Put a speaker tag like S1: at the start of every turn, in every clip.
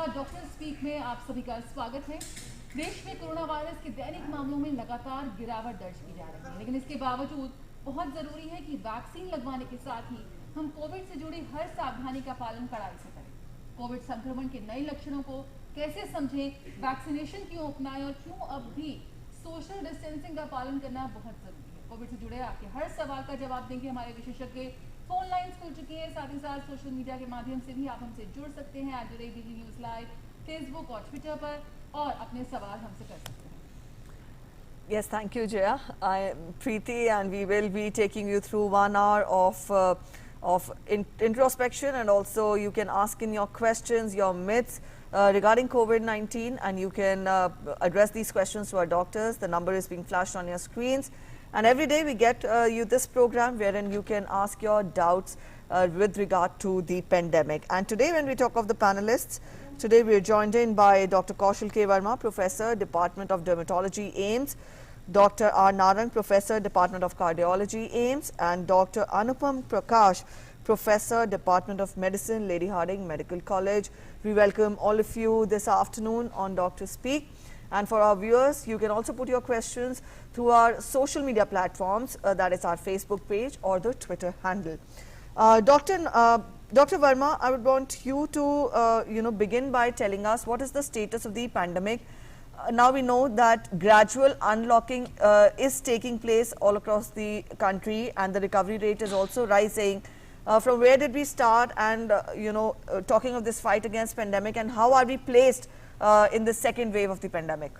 S1: नमस्कार, doctor speak में आप सभी का स्वागत है। देश में कोरोना वायरस के दैनिक मामलों में लगातार गिरावट दर्ज की जा रही है, लेकिन इसके बावजूद बहुत जरूरी है कि वैक्सीन लगवाने के साथ ही हम कोविड से जुड़ी हर सावधानी का पालन कड़ाई से करें। कोविड संक्रमण के नए लक्षणों को कैसे समझें, वैक्सीनेशन क्यों अपनाएं और क्यों अब भी सोशल डिस्टेंसिंग का पालन करना बहुत जरूरी है। कोविड से जुड़े आपके हर सवाल का जवाब देंगे हमारे विशेषज्ञ। फोन लाइन्स खुल चुकी है, साथ ही साथ सोशल मीडिया के माध्यम से भी आप हमसे जुड़ सकते हैं @DD News Live, फेसबुक और ट्विटर पर, और अपने सवाल हमसे कर सकते हैं।
S2: Yes, thank you, Jaya. I am Preeti, and we will be taking you through 1 hour of introspection, and also you can ask in your questions, your myths regarding COVID-19, and you can address these questions to our doctors. The number is being flashed on your screens. And every day we get you this program wherein you can ask your doubts with regard to the pandemic. And today when we talk of the panelists, today we are joined in by Dr. Kaushal K. Verma, Professor, Department of Dermatology, AIIMS, Dr. R. Narang, Professor, Department of Cardiology, AIIMS, and Dr. Anupam Prakash, Professor, Department of Medicine, Lady Hardinge Medical College. We welcome all of you this afternoon on Dr. Speak. And for our viewers, you can also put your questions through our social media platforms, that is our Facebook page or the Twitter handle. Dr. Verma, I would want you to begin by telling us what is the status of the pandemic. Now we know that gradual unlocking is taking place all across the country, and the recovery rate is also rising. From where did we start, and talking of this fight against pandemic, and how are we placed in the second wave of the pandemic?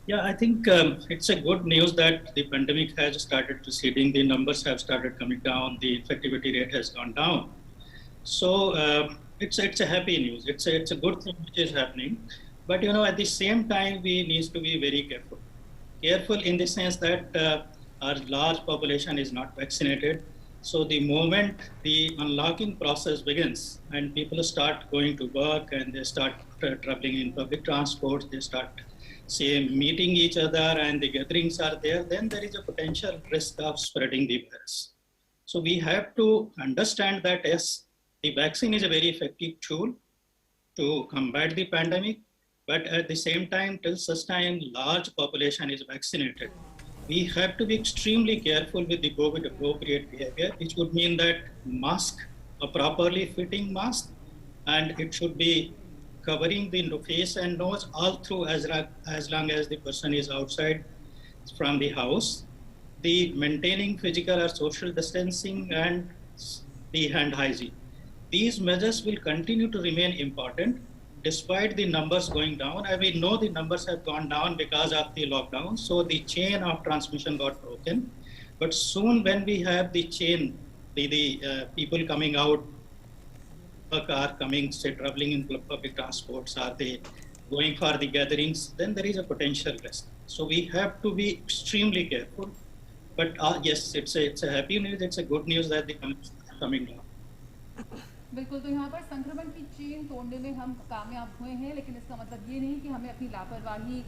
S3: Yeah, I think it's a good news that the pandemic has started receding. The numbers have started coming down. The infectivity rate has gone down. So it's a happy news. It's a good thing which is happening. But at the same time, we need to be very careful. Careful in the sense that our large population is not vaccinated. So the moment the unlocking process begins and people start going to work and they start traveling in public transport, they start, say, meeting each other and the gatherings are there, then there is a potential risk of spreading the virus. So we have to understand that, yes, the vaccine is a very effective tool to combat the pandemic, but at the same time, till such time large population is vaccinated, we have to be extremely careful with the COVID appropriate behavior, which would mean that mask, a properly fitting mask, and it should be covering the face and nose all through as long as the person is outside from the house. The maintaining physical or social distancing and the hand hygiene. These measures will continue to remain important despite the numbers going down. And we know the numbers have gone down because of the lockdown, so the chain of transmission got broken. But soon when we have the chain, the people coming out, are coming, say, traveling in public transports, are they going for the gatherings, then there is a potential risk. So we have to be extremely careful. But yes, it's a happy news, it's a good news that the numbers are coming down.
S1: बिल्कुल, तो यहाँ पर संक्रमण की chain तोड़ने में हम कामयाब हुए हैं, लेकिन इसका मतलब ये नहीं कि हमें अपनी लापरवाही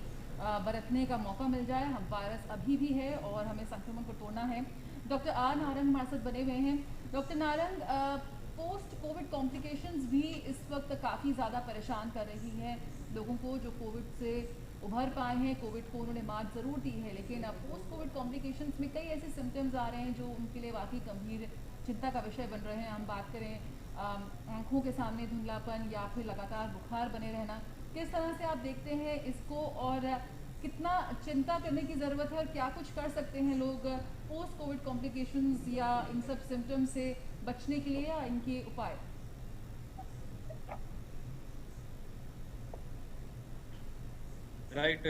S1: बरतने का मौका मिल जाए। हम वायरस अभी भी है और हमें संक्रमण को तोड़ना है। डॉक्टर आर नारंग हमारे साथ बने हुए हैं। Doctor Narang, post Covid complications भी इस वक्त काफ़ी ज़्यादा परेशान कर रही हैं लोगों को, जो कोविड से उभर पाए हैं। कोविड को उन्होंने मात ज़रूर दी है, लेकिन अब पोस्ट कोविड कॉम्प्लिकेशंस में कई ऐसे सिम्टम्स आ रहे हैं जो उनके लिए वाकई गंभीर चिंता का विषय बन रहे हैं। हम बात करें आँखों के सामने धुंधलापन या फिर लगातार बुखार बने रहना, किस तरह से आप देखते हैं इसको, और कितना चिंता करने की ज़रूरत है, और क्या कुछ कर सकते हैं लोग पोस्ट कोविड कॉम्प्लिकेशंस या इन सब सिम्टम्स से बचने के लिए, या इनके उपाय?
S4: राइट,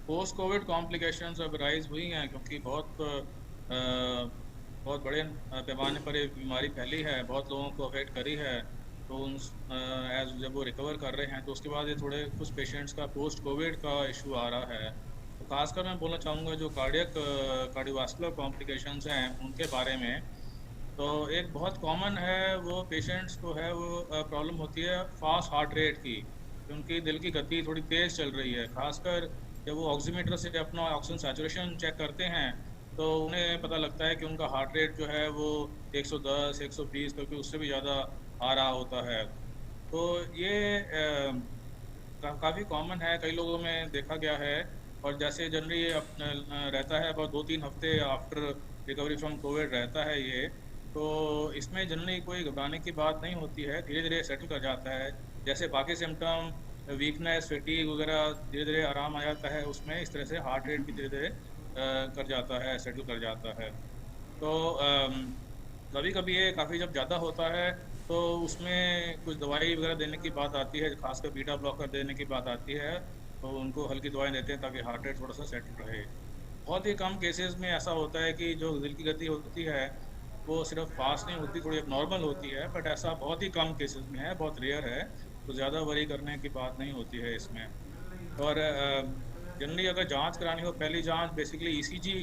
S4: पोस्ट कोविड कॉम्प्लिकेशंस अब राइज हुई हैं क्योंकि बहुत बड़े पैमाने पर ये बीमारी फैली है, बहुत लोगों को अफेक्ट करी है। तो जब वो रिकवर कर रहे हैं तो उसके बाद ये कुछ पेशेंट्स का पोस्ट कोविड का इशू आ रहा है। तो खासकर मैं बोलना चाहूँगा जो कार्डियोवास्कुलर कॉम्प्लिकेशंस हैं उनके बारे में। तो एक बहुत कॉमन है, वो पेशेंट्स को है वो प्रॉब्लम होती है फास्ट हार्ट रेट की, उनकी दिल की गति थोड़ी तेज़ चल रही है। खासकर जब वो ऑक्सीमीटर से अपना ऑक्सीजन सैचुरेशन चेक करते हैं तो उन्हें पता लगता है कि उनका हार्ट रेट जो है वो 110, 120 क्योंकि उससे भी ज़्यादा आ रहा होता है। तो ये काफ़ी कॉमन है, कई लोगों में देखा गया है। और जैसे जनरली रहता है about 2-3 हफ्ते आफ्टर रिकवरी फ्रॉम कोविड रहता है ये, तो इसमें जनरली कोई घबराने की बात नहीं होती है, धीरे धीरे सेटल कर जाता है। जैसे बाकी सिम्टम वीकनेस, फैटीग वगैरह धीरे धीरे आराम आ जाता है, उसमें इस तरह से हार्ट रेट भी धीरे धीरे कर जाता है, सेटल कर जाता है। तो कभी कभी ये काफ़ी जब ज़्यादा होता है तो उसमें कुछ दवाई वगैरह देने की बात आती है, खासकर बीटा ब्लॉकर देने की बात आती है, तो उनको हल्की दवाएं देते हैं ताकि हार्ट रेट थोड़ा सा सेटल रहे। बहुत ही कम केसेस में ऐसा होता है कि जो दिल की गति होती है वो सिर्फ फास्ट नहीं होती, थोड़ी नॉर्मल होती है, बट ऐसा बहुत ही कम केसेस में है, बहुत रेयर है, तो ज़्यादा वरी करने की बात नहीं होती है इसमें। और जनरली अगर जांच करानी हो, पहली जांच बेसिकली ईसीजी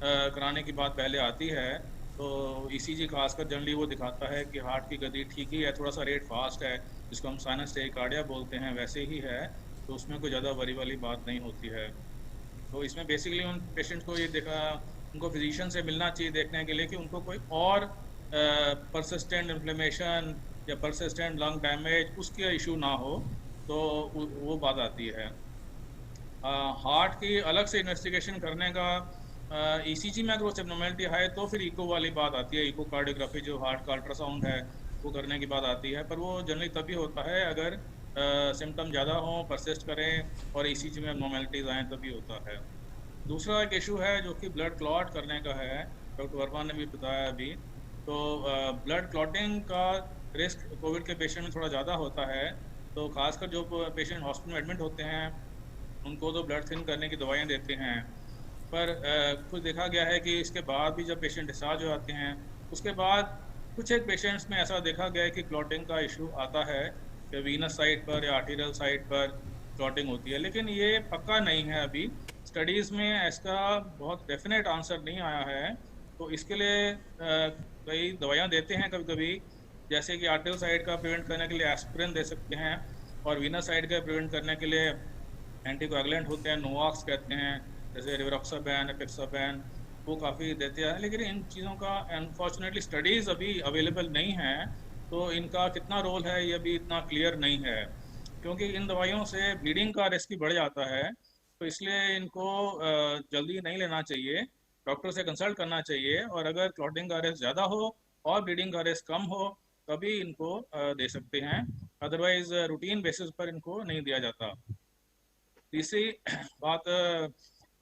S4: कराने की बात पहले आती है। तो ईसीजी खासकर जनरली वो दिखाता है कि हार्ट की गति ठीक ही है, थोड़ा सा रेट फास्ट है, जिसको हम साइनस टेकिकार्डिया बोलते हैं, वैसे ही है, तो उसमें कोई ज़्यादा वरी वाली बात नहीं होती है। तो इसमें बेसिकली उन पेशेंट को ये देखा, उनको फिजिशियन से मिलना चाहिए देखने के लिए कि उनको कोई और परसिस्टेंट इन्फ्लेमेशन या परसिस्टेंट लंग डैमेज उसके इशू ना हो, तो वो बात आती है। हार्ट की अलग से इन्वेस्टिगेशन करने का ईसीजी में अगर वो एब्नॉर्मैलिटी है तो फिर इको वाली बात आती है, इको कार्डियोग्राफी जो हार्ट का अल्ट्रासाउंड है वो करने की बात आती है, पर वो जनरली तभी होता है अगर सिम्टम ज़्यादा हों, परसिस्ट करें और ईसीजी में एब्नॉर्मैलिटीज आएँ, तभी होता है। दूसरा एक इशू है जो कि ब्लड क्लॉट करने का है, डॉक्टर वर्मा ने भी बताया अभी। तो ब्लड क्लॉटिंग का रिस्क कोविड के पेशेंट में थोड़ा ज़्यादा होता है, तो खासकर जो पेशेंट हॉस्पिटल में एडमिट होते हैं उनको तो ब्लड थिन करने की दवाइयाँ देते हैं, पर कुछ देखा गया है कि इसके बाद भी जब पेशेंट डिस्चार्ज हो जाते हैं उसके बाद कुछ एक पेशेंट्स में ऐसा देखा गया है कि क्लॉटिंग का इशू आता है कि वीनस साइड पर या आर्टीरियल साइड पर क्लॉटिंग होती है, लेकिन ये पक्का नहीं है। अभी स्टडीज़ में इसका बहुत डेफिनेट आंसर नहीं आया है, तो इसके लिए कई दवाइयाँ देते हैं कभी कभी, जैसे कि आर्टीरियल साइड का प्रिवेंट करने के लिए एस्पिरिन दे सकते हैं, और वीनस साइड का प्रिवेंट करने के लिए एंटीकोएगुलेंट होते हैं, नोवाक्स कहते हैं, जैसे रिवरोक्साबैन, एपिक्साबैन, वो काफ़ी देते हैं। लेकिन इन चीज़ों का अनफॉर्चुनेटली स्टडीज़ अभी अवेलेबल नहीं हैं, तो इनका कितना रोल है ये अभी इतना क्लियर नहीं है, क्योंकि इन दवाइयों से ब्लीडिंग का रिस्क भी बढ़ जाता है, तो इसलिए इनको जल्दी नहीं लेना चाहिए, डॉक्टर से कंसल्ट करना चाहिए, और अगर क्लॉटिंग का रिस्क ज़्यादा हो और ब्लीडिंग का रिस्क कम हो तभी इनको दे सकते हैं, अदरवाइज रूटीन बेसिस पर इनको नहीं दिया जाता। तीसरी बात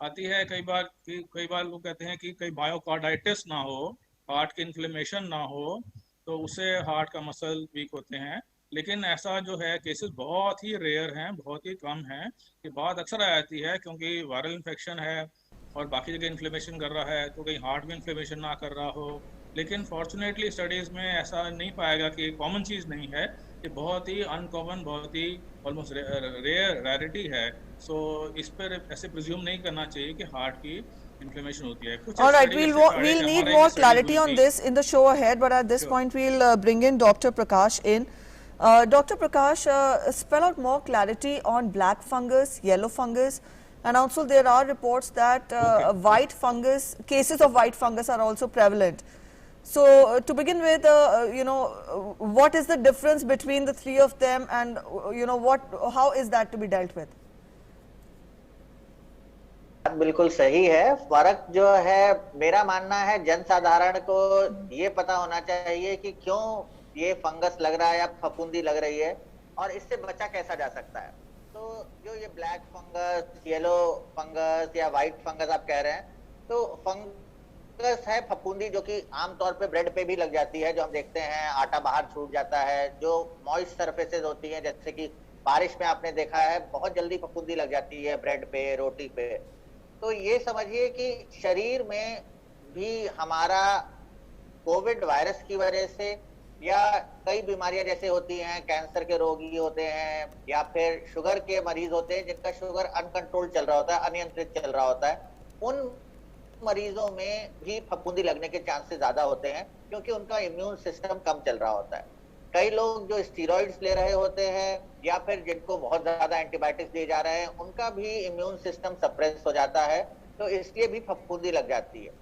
S4: आती है कई बार लोग कहते हैं कि कई मायोकार्डाइटिस ना हो, हार्ट की इन्फ्लेमेशन ना हो, तो उससे हार्ट का मसल वीक होते हैं, लेकिन ऐसा जो है केसेस बहुत ही रेयर हैं, बहुत ही कम हैं। ये बात अक्सर आ जाती है क्योंकि वायरल इन्फेक्शन है और बाकी जगह इन्फ्लेमेशन कर रहा है, तो कहीं हार्ट में इन्फ्लेमेशन ना कर रहा हो, लेकिन फॉर्चुनेटली स्टडीज़ में ऐसा नहीं पाया गया कि कॉमन चीज़ नहीं है, ये बहुत ही अनकॉमन, बहुत ही ऑलमोस्ट रेयर रैरिटी है। सो इस पर ऐसे प्रिज्यूम नहीं करना चाहिए कि हार्ट की इन्फ्लेमेशन होती है। कुछ
S2: All right,
S4: study जैसे
S2: we'll
S4: cardiac
S2: need
S4: MRI
S2: more
S4: की studies
S2: clarity
S4: हुई
S2: on
S4: थी।
S2: this in the show ahead, but at this
S4: Sure.
S2: point we'll bring in Dr. Prakash in. Dr. Prakash, spell out more clarity on black fungus, yellow fungus, and also there are reports that white fungus, cases of white fungus are also prevalent. So to begin with, what is the difference between the three of them, and how is that to be dealt with?
S5: बिल्कुल सही है। फर्क जो है, मेरा मानना है जनसाधारण को ये पता होना चाहिए कि क्यों ये फंगस लग रहा है या फफूंदी लग रही है और इससे बचा कैसा जा सकता है। तो जो ये ब्लैक फंगस, येलो फंगस या व्हाइट फंगस आप कह रहे हैं, तो फंगस है फफूंदी जो कि आमतौर पे ब्रेड पे भी लग जाती है, जो हम देखते हैं आटा बाहर छूट जाता है, जो मॉइस्ट सरफेसेस होती हैं, जैसे कि बारिश में आपने देखा है बहुत जल्दी फफूंदी लग जाती है ब्रेड पे, रोटी पे। तो ये समझिए कि शरीर में भी हमारा कोविड वायरस की वजह से या कई बीमारियां जैसे होती हैं, कैंसर के रोगी होते हैं या फिर शुगर के मरीज होते हैं जिनका शुगर अनकंट्रोल चल रहा होता है, अनियंत्रित चल रहा होता है, उन मरीजों में भी फफूंदी लगने के चांसेस ज्यादा होते हैं क्योंकि उनका इम्यून सिस्टम कम चल रहा होता है। कई लोग जो स्टीरॉइड्स ले रहे होते हैं या फिर जिनको बहुत ज्यादा एंटीबायोटिक्स दिए जा रहे हैं, उनका भी इम्यून सिस्टम सप्रेस हो जाता है, तो इसलिए भी फफूंदी लग जाती है।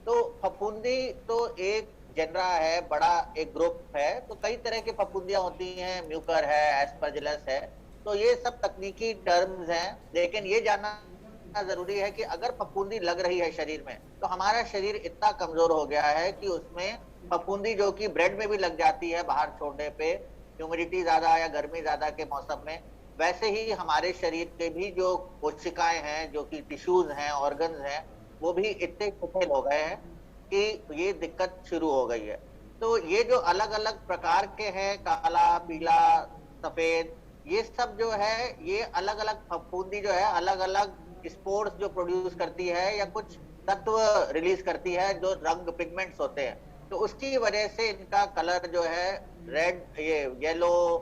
S5: तो फफूंदी तो एक जेनरा है, बड़ा एक ग्रुप है, तो कई तरह की फफूंदियां होती हैं, म्यूकर है, एस्परजिलस है, तो ये सब तकनीकी टर्म्स हैं, लेकिन ये जानना जरूरी है कि अगर फफूंदी लग रही है शरीर में, तो हमारा शरीर इतना कमजोर हो गया है कि उसमें फफूंदी, जो कि ब्रेड में भी लग जाती है बाहर छोड़ने पे, ह्यूमिडिटी ज्यादा या गर्मी ज्यादा के मौसम में, वैसे ही हमारे शरीर के भी जो कोशिकाएं हैं, जो कि टिश्यूज हैं, ऑर्गन्स हैं, वो भी इतने कुचल हो गए हैं कि ये दिक्कत शुरू हो गई है। तो ये जो अलग अलग प्रकार के हैं, काला, पीला, सफेद, ये सब जो है, ये अलग अलग फफूंदी जो है अलग अलग स्पोर्स जो प्रोड्यूस करती है या कुछ तत्व रिलीज करती है जो रंग पिगमेंट्स होते हैं, तो उसकी वजह से इनका कलर जो है रेड, ये येलो,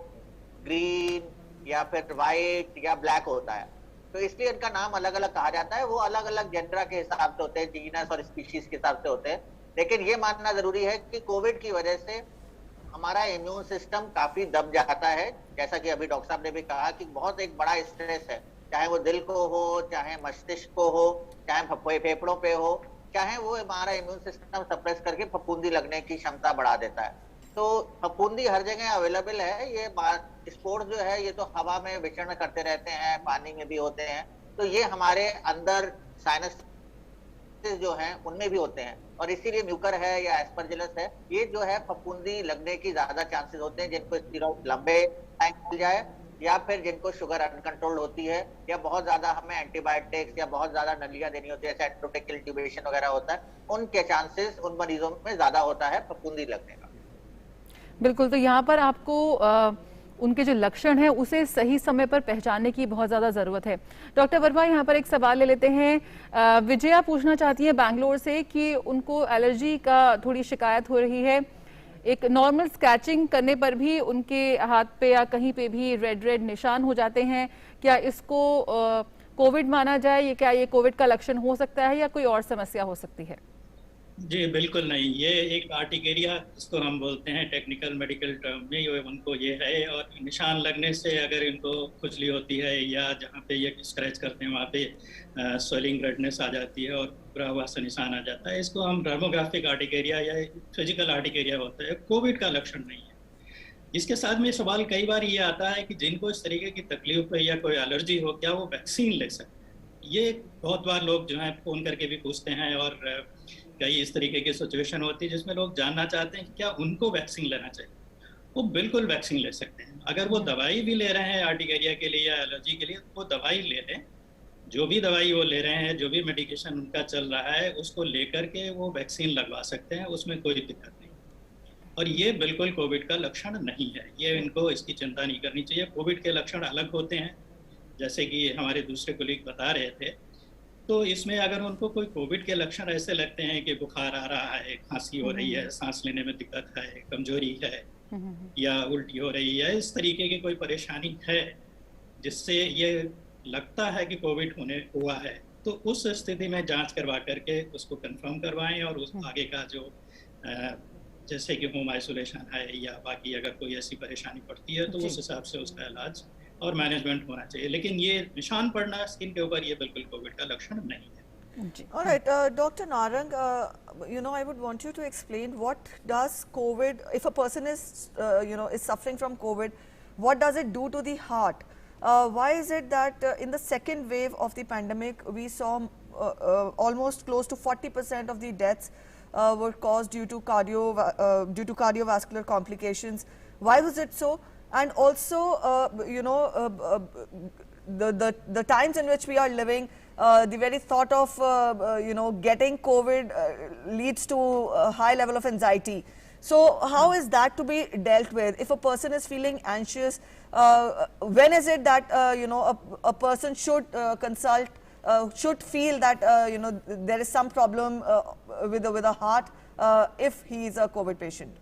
S5: ग्रीन या फिर व्हाइट या ब्लैक होता है। तो इसलिए इनका नाम अलग अलग कहा जाता है, वो अलग अलग जेंडरा के हिसाब से होते हैं, जीनस और स्पीशीज के हिसाब से होते हैं। लेकिन ये मानना जरूरी है कि कोविड की वजह से हमारा इम्यून सिस्टम काफी दब जाता है, जैसा कि अभी डॉक्टर साहब ने भी कहा कि बहुत एक बड़ा स्ट्रेस है, चाहे वो दिल को हो, चाहे मस्तिष्क को हो, चाहे फेफड़ों पे हो, चाहे वो हमारा इम्यून सिस्टम सप्रेस करके फफूंदी लगने की क्षमता बढ़ा देता है। तो फफूंदी हर जगह अवेलेबल है। ये स्पोर्ट्स जो है ये तो हवा में विचरण करते रहते हैं, पानी में भी होते हैं, तो ये हमारे अंदर साइनस जो हैं उनमें भी होते हैं, और इसीलिए म्यूकर है या एस्परजिलस है, ये जो है फफूंदी लगने की ज्यादा चांसेस होते हैं, जिनको स्टेरॉइड लंबे टाइम मिल जाए या फिर जिनको शुगर अनकंट्रोल होती है या बहुत ज्यादा हमें एंटीबायोटिक्स या बहुत ज्यादा नलियां देनी होती है, जैसे एंट्रोटेकल ट्यूबेशन वगैरह होता है, उनके चांसेस उन मरीजों में ज्यादा होता है फफूंदी लगने का।
S1: बिल्कुल, तो यहाँ पर आपको उनके जो लक्षण हैं उसे सही समय पर पहचानने की बहुत ज़्यादा ज़रूरत है। डॉक्टर वर्मा, यहाँ पर एक सवाल ले लेते हैं। विजया पूछना चाहती है बैंगलोर से कि उनको एलर्जी का थोड़ी शिकायत हो रही है, एक नॉर्मल स्क्रैचिंग करने पर भी उनके हाथ पे या कहीं पे भी रेड रेड निशान हो जाते हैं। क्या इसको कोविड माना जाए? क्या ये कोविड का लक्षण हो सकता है या कोई और समस्या हो सकती है?
S3: जी बिल्कुल नहीं, ये एक आर्टिकेरिया जिसको हम बोलते हैं टेक्निकल मेडिकल टर्म में, ये उनको ये है, और निशान लगने से अगर इनको खुजली होती है या जहाँ पे ये स्क्रैच करते हैं वहाँ पे स्वेलिंग रेडनेस आ जाती है और पूरा हुआ सा निशान आ जाता है, इसको हम डर्मोग्राफिक आर्टिकेरिया या फिजिकल आर्टिकेरिया होता है, कोविड का लक्षण नहीं है। इसके साथ में सवाल कई बार ये आता है कि जिनको इस तरीके की तकलीफ है या कोई एलर्जी हो, क्या वो वैक्सीन ले सकते हैं? ये बहुत बार लोग जो है फ़ोन करके भी पूछते हैं, और कई इस तरीके की सिचुएशन होती है जिसमें लोग जानना चाहते हैं कि क्या उनको वैक्सीन लेना चाहिए। वो बिल्कुल वैक्सीन ले सकते हैं। अगर वो दवाई भी ले रहे हैं आर्टिकेरिया के लिए या एलर्जी के लिए, वो दवाई ले लें, जो भी दवाई वो ले रहे हैं, जो भी मेडिकेशन उनका चल रहा है, उसको लेकर के वो वैक्सीन लगवा सकते हैं, उसमें कोई दिक्कत नहीं। और ये बिल्कुल कोविड का लक्षण नहीं है, ये इनको इसकी चिंता नहीं करनी चाहिए। कोविड के लक्षण अलग होते हैं, जैसे कि हमारे दूसरे कोलीग बता रहे थे, तो इसमें अगर उनको कोई कोविड के लक्षण ऐसे लगते हैं कि बुखार आ रहा है, खांसी हो रही है, सांस लेने में दिक्कत है, कमजोरी है या उल्टी हो रही है, इस तरीके की कोई परेशानी है जिससे ये लगता है कि कोविड हुआ है, तो उस स्थिति में जांच करवा करके उसको कंफर्म करवाएं, और उस आगे का जो जैसे कि होम आइसोलेशन है या बाकी अगर कोई ऐसी परेशानी पड़ती है तो उस हिसाब से उसका इलाज और मैनेजमेंट होना चाहिए। लेकिन ये निशान पड़ना स्किन के ऊपर, ये बिल्कुल कोविड का लक्षण नहीं है।
S2: All right, Dr. Narang, I would want you to explain what does COVID, if a person is, is suffering from COVID, what does it do to the heart? Why is it that in the second wave of the pandemic, we saw almost close to 40% of the deaths were caused due to cardiovascular complications? Why was it so? And also, the times in which we are living, the very thought of getting COVID leads to a high level of anxiety. So how is that to be dealt with? If a person is feeling anxious, when is it that a person should consult, should feel that there is some problem with the heart if he is a COVID patient?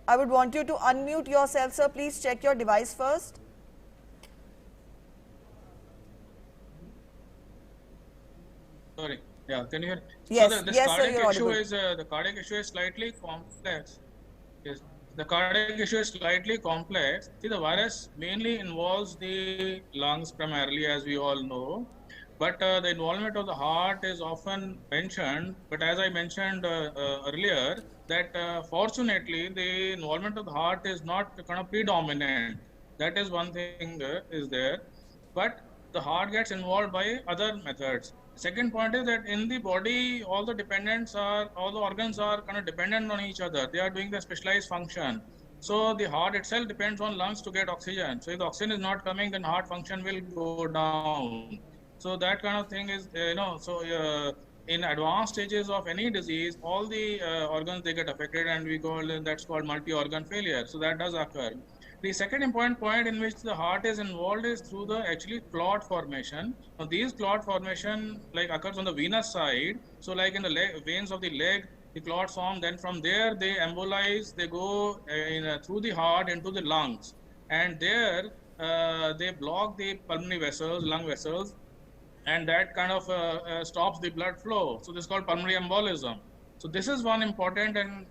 S2: I would want you to unmute yourself, sir. Please check your device first.
S4: Sorry. Yeah, can you hear?
S2: Yes,
S4: so this
S2: yes, sir,
S4: cardiac
S2: you're
S4: issue
S2: audible.
S4: is the cardiac issue is slightly complex. Yes, the cardiac issue is slightly complex. See, the virus mainly involves the lungs primarily, as we all know. But the involvement of the heart is often mentioned. But as I mentioned earlier, that fortunately the involvement of the heart is not kind of predominant. That is one thing is there. But the heart gets involved by other methods. Second point is that in the body, all the organs are kind of dependent on each other. They are doing the specialized function. So the heart itself depends on lungs to get oxygen. So if the oxygen is not coming, then heart function will go down. So that kind of thing is, in advanced stages of any disease, all the organs, they get affected, and that's called multi-organ failure. So that does occur. The second important point in which the heart is involved is through the actually clot formation. Now these clot formation occurs on the venous side. So like in the veins of the leg, the clots form. Then from there they embolize. They go through the heart into the lungs, and there they block the pulmonary vessels, lung vessels, and that kind of stops the blood flow. So this is called pulmonary embolism. So this is one important and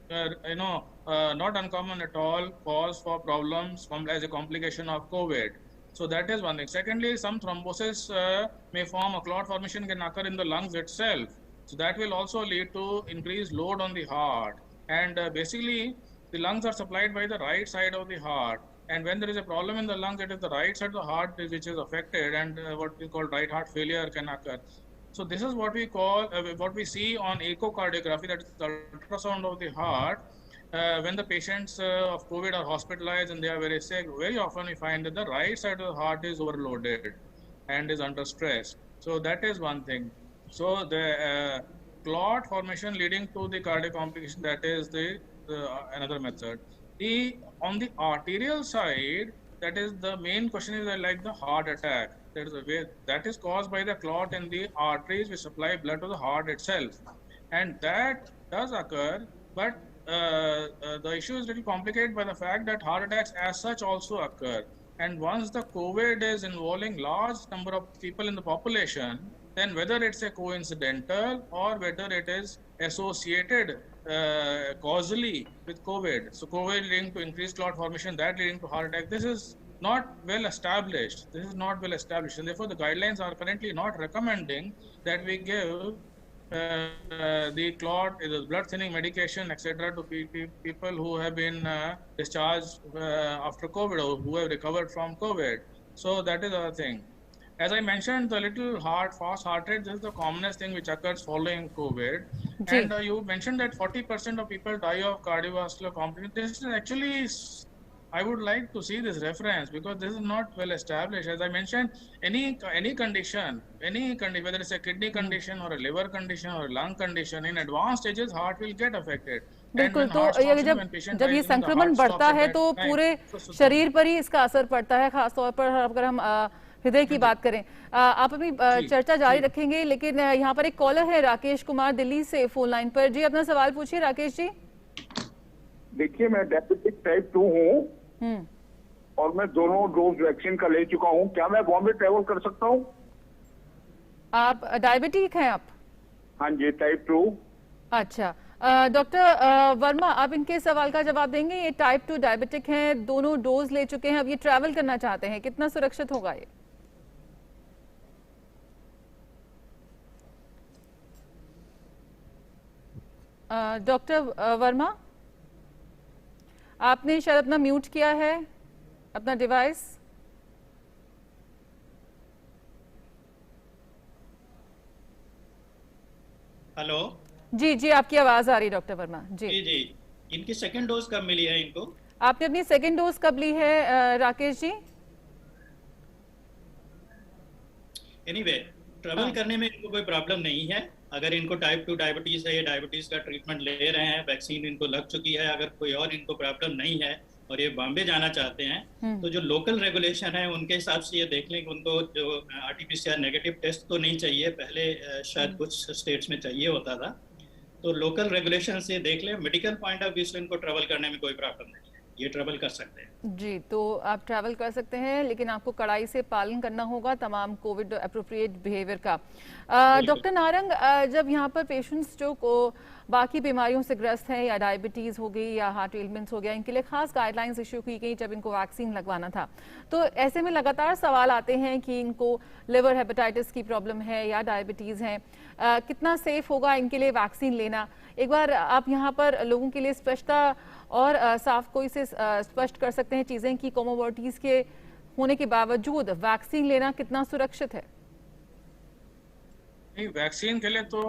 S4: not uncommon at all cause for problems as a complication of COVID. So that is one thing. Secondly, some thrombosis may form. A clot formation can occur in the lungs itself. So that will also lead to increased load on the heart. And basically, the lungs are supplied by the right side of the heart. And when there is a problem in the lungs, it is the right side of the heart which is affected, and what we call right heart failure can occur. So this is what we call, what we see on echocardiography, that is the ultrasound of the heart. When the patients of COVID are hospitalized and they are very sick, very often we find that the right side of the heart is overloaded and is under stress. So that is one thing. So the clot formation leading to the cardiac complication, that is the another method. On the arterial side, that is the main question is like the heart attack. That is caused by the clot in the arteries which supply blood to the heart itself. And that does occur, but the issue is a little complicated by the fact that heart attacks as such also occur. And once the COVID is involving large number of people in the population, then whether it's a coincidental or whether it is associated causally with COVID. So COVID leading to increased clot formation, that leading to heart attack. This is not well established. And therefore the guidelines are currently not recommending that we give the blood thinning medication, etc., to people who have been discharged after COVID or who have recovered from COVID. So that is the other thing. As I mentioned, the little fast heart rate, this is the commonest thing which occurs following COVID. And you mentioned that 40% of people die of cardiovascular complications. This is actually, I would like to see this reference because this is not well established. As I mentioned, any condition, whether it's a kidney condition or a liver condition or a lung condition, in advanced stages, heart will get affected.
S2: बिल्कुल, तो जब ये संक्रमण बढ़ता है तो पूरे शरीर पर ही इसका असर पड़ता है, खासतौर पर अगर हम हृदय की बात करें। आप अपनी चर्चा जारी रखेंगे, लेकिन यहाँ पर एक कॉलर है राकेश कुमार दिल्ली से फोन लाइन पर। जी, अपना सवाल पूछिए राकेश जी।
S6: देखिए, मैं डायबिटिक टाइप 2 हूँ और मैं दोनों डोज वैक्सीन का ले चुका हूँ। क्या मैं बॉम्बे ट्रेवल कर सकता हूँ?
S2: आप डायबिटिक हैं आप?
S6: हाँ जी, टाइप 2।
S2: अच्छा, डॉक्टर वर्मा, आप इनके सवाल का जवाब देंगे? ये टाइप 2 डायबिटिक हैं, दोनों डोज ले चुके हैं, अब ये ट्रैवल करना चाहते हैं, कितना सुरक्षित होगा ये? डॉक्टर वर्मा, आपने शायद अपना म्यूट किया है अपना डिवाइस।
S3: हेलो
S2: जी जी, आपकी आवाज आ रही है डॉक्टर वर्मा जी।
S3: जी, इनकी सेकंड डोज कब मिली है इनको?
S2: आपने अपनी सेकंड डोज कब ली है राकेश जी?
S3: एनीवे, ट्रैवल करने में इनको कोई प्रॉब्लम नहीं है। अगर इनको टाइप 2 डायबिटीज है, ये डायबिटीज का ट्रीटमेंट ले रहे हैं, वैक्सीन इनको लग चुकी है, अगर कोई और इनको प्रॉब्लम नहीं है और ये बॉम्बे जाना चाहते हैं, तो जो लोकल रेगुलेशन है उनके हिसाब से ये देख लें कि उनको जो RT-PCR नेगेटिव टेस्ट तो नहीं चाहिए, पहले शायद कुछ स्टेट्स में चाहिए होता था, तो लोकल रेगुलेशन से देख लें। मेडिकल पॉइंट ऑफ व्यू से इनको ट्रैवल करने में कोई प्रॉब्लम नहीं है, ये ट्रैवल कर सकते हैं।
S2: जी, तो आप ट्रैवल कर सकते हैं, लेकिन आपको कड़ाई से पालन करना होगा तमाम कोविड अप्रोप्रिएट बिहेवियर का।
S1: डॉक्टर नारंग, जब यहाँ पर पेशेंट्स जो को बाकी बीमारियों से ग्रस्त हैं या डायबिटीज़ हो गई या हार्ट एलिमेंट्स हो गया, इनके लिए खास गाइडलाइंस इशू की गई जब इनको वैक्सीन लगवाना था, तो ऐसे में लगातार सवाल आते हैं कि इनको लिवर हेपेटाइटिस की प्रॉब्लम है या डायबिटीज़ है, कितना सेफ होगा इनके लिए वैक्सीन लेना। एक बार आप यहाँ पर लोगों के लिए स्पष्टता और साफ कोई से स्पष्ट कर सकते हैं चीज़ें कि कोमोर्बिडिटीज़ के होने के बावजूद वैक्सीन लेना कितना सुरक्षित है?
S4: वैक्सीन के लिए तो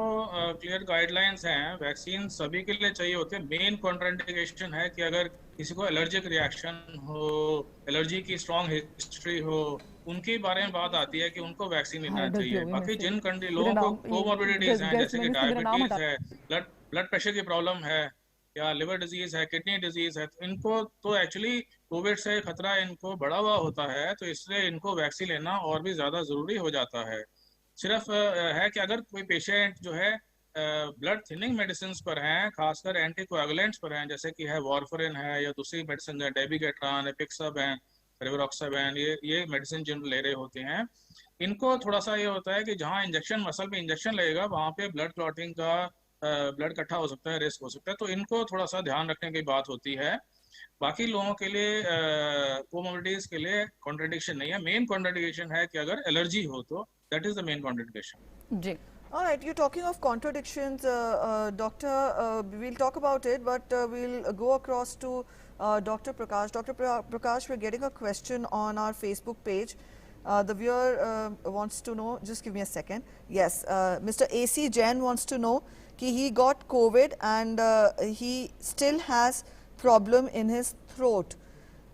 S4: क्लियर गाइडलाइंस हैं, वैक्सीन सभी के लिए चाहिए होते हैं। मेन कॉन्ट्राइंडिकेशन है कि अगर किसी को एलर्जिक रिएक्शन हो, एलर्जी की स्ट्रॉन्ग हिस्ट्री हो, उनके बारे में बात आती है कि उनको वैक्सीन लेना चाहिए। बाकी जिन लोगों को कोमोर्बिडिटीज हैं, जैसे कि डायबिटीज है, ब्लड प्रेशर की प्रॉब्लम है या लिवर डिजीज है, किडनी डिजीज है, तो इनको तो एक्चुअली कोविड से खतरा इनको बढ़ा हुआ होता है, तो इसलिए इनको वैक्सीन लेना और भी ज्यादा जरूरी हो जाता है। सिर्फ है कि अगर कोई पेशेंट जो है ब्लड थिनिंग मेडिसिन पर हैं, खासकर एंटीकोएगुलेंट्स पर हैं, जैसे कि है वारफरिन है या दूसरी मेडिसिन है, डेबिगेट्रान है, पिक्सब है, रिवरॉक्साबैन, ये मेडिसिन जिन ले रहे होते हैं, इनको थोड़ा सा ये होता है कि जहाँ इंजेक्शन मसल में इंजेक्शन लगेगा वहाँ पे ब्लड क्लॉटिंग का ब्लड इकट्ठा हो सकता है, रिस्क हो सकता है, तो इनको थोड़ा सा ध्यान रखने की बात होती है। बाकी लोगों के लिए कोमोर्बिडिटीज के लिए कॉन्ट्राडिक्शन नहीं है। मेन कॉन्ट्राडिक्शन है कि अगर एलर्जी हो तो that is the main contradiction.
S1: Ji.
S2: All right, you're talking of contradictions, Doctor. We'll talk about it, but we'll go across to Dr. Prakash. Dr. Prakash, we're getting a question on our Facebook page. The viewer wants to know, just give me a second. Yes, Mr. AC Jain wants to know कि he got COVID and he still has problem in his throat.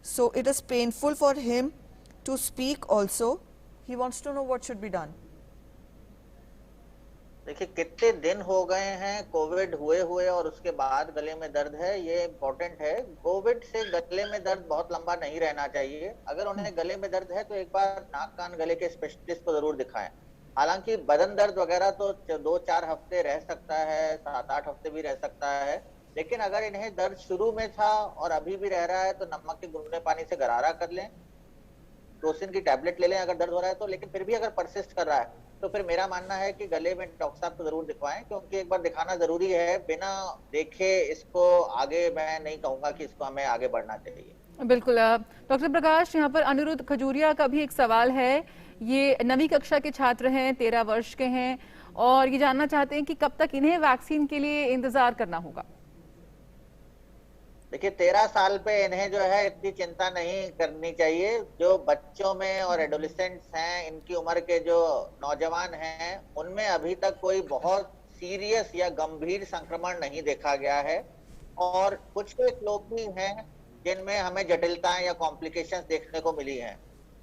S2: So it is painful for him to speak also. He wants to know what should be done.
S5: देखिए, कितने दिन हो गए हैं Covid हुए और उसके बाद गले में दर्द है, ये इम्पोर्टेंट है। कोविड से गले में दर्द बहुत लंबा नहीं रहना चाहिए। अगर उन्हें गले में दर्द है तो एक बार नाक कान गले के स्पेशलिस्ट को जरूर दिखाएं। हालांकि बदन दर्द वगैरह तो 2-4 हफ्ते रह सकता है, 7-8 हफ्ते भी रह सकता है, लेकिन अगर इन्हें दर्द शुरू में था और अभी भी रह रहा है तो नमक के गुनगुने पानी से गरारा कर लें, टोसिन की टैबलेट ले लें अगर दर्द हो रहा है तो। लेकिन फिर भी अगर परसिस्ट कर रहा है तो फिर मेरा मानना है कि गले में डॉक्टर साहब को जरूर दिखवाएं, क्योंकि एक बार दिखाना जरूरी है। बिना देखे इसको आगे मैं नहीं कहूंगा कि इसको हमें आगे बढ़ना चाहिए।
S1: बिल्कुल। डॉक्टर प्रकाश, यहाँ पर अनिरुद्ध खजूरिया का भी एक सवाल है। ये 9वीं कक्षा के छात्र हैं, 13 वर्ष के हैं और ये जानना चाहते हैं कि कब तक इन्हें वैक्सीन के लिए इंतजार करना होगा।
S5: देखिए, 13 साल पे इन्हें जो है इतनी चिंता नहीं करनी चाहिए। जो बच्चों में और एडोलेसेंट्स हैं, इनकी उम्र के जो नौजवान हैं, उनमें अभी तक कोई बहुत सीरियस या गंभीर संक्रमण नहीं देखा गया है। और कुछ एक लोग भी हैं जिनमें हमें जटिलताएं या कॉम्प्लिकेशंस देखने को मिली हैं।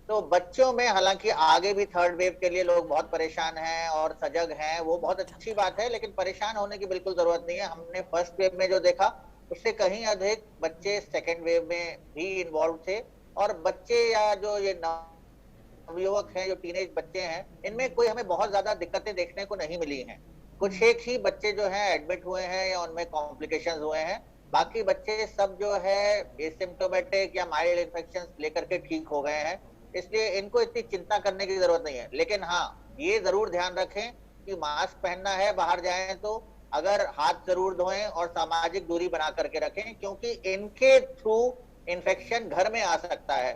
S5: तो बच्चों में हालांकि आगे भी थर्ड वेव के लिए लोग बहुत परेशान हैं और सजग हैं, वो बहुत अच्छी बात है, लेकिन परेशान होने की बिल्कुल जरूरत नहीं है। हमने फर्स्ट वेव में जो देखा उससे कहीं अधिक बच्चे सेकेंड वेव में भी इन्वॉल्व थे। और बच्चे या जो ये नवयुवक हैं, जो टीनेज बच्चे हैं, इनमें कोई हमें बहुत ज्यादा दिक्कतें देखने को नहीं मिली हैं। कुछ एक ही बच्चे जो हैं एडमिट हुए हैं या उनमें कॉम्प्लिकेशंस हुए हैं, बाकी बच्चे सब जो है एसिम्प्टोमेटिक या माइल्ड इन्फेक्शन लेकर के ठीक हो गए हैं। इसलिए इनको इतनी चिंता करने की जरूरत नहीं है। लेकिन हाँ, ये जरूर ध्यान रखें कि मास्क पहनना है, बाहर जाएं तो अगर हाथ जरूर धोएं और सामाजिक दूरी बना करके रखें, क्योंकि इनके थ्रू इन्फेक्शन घर में आ सकता है।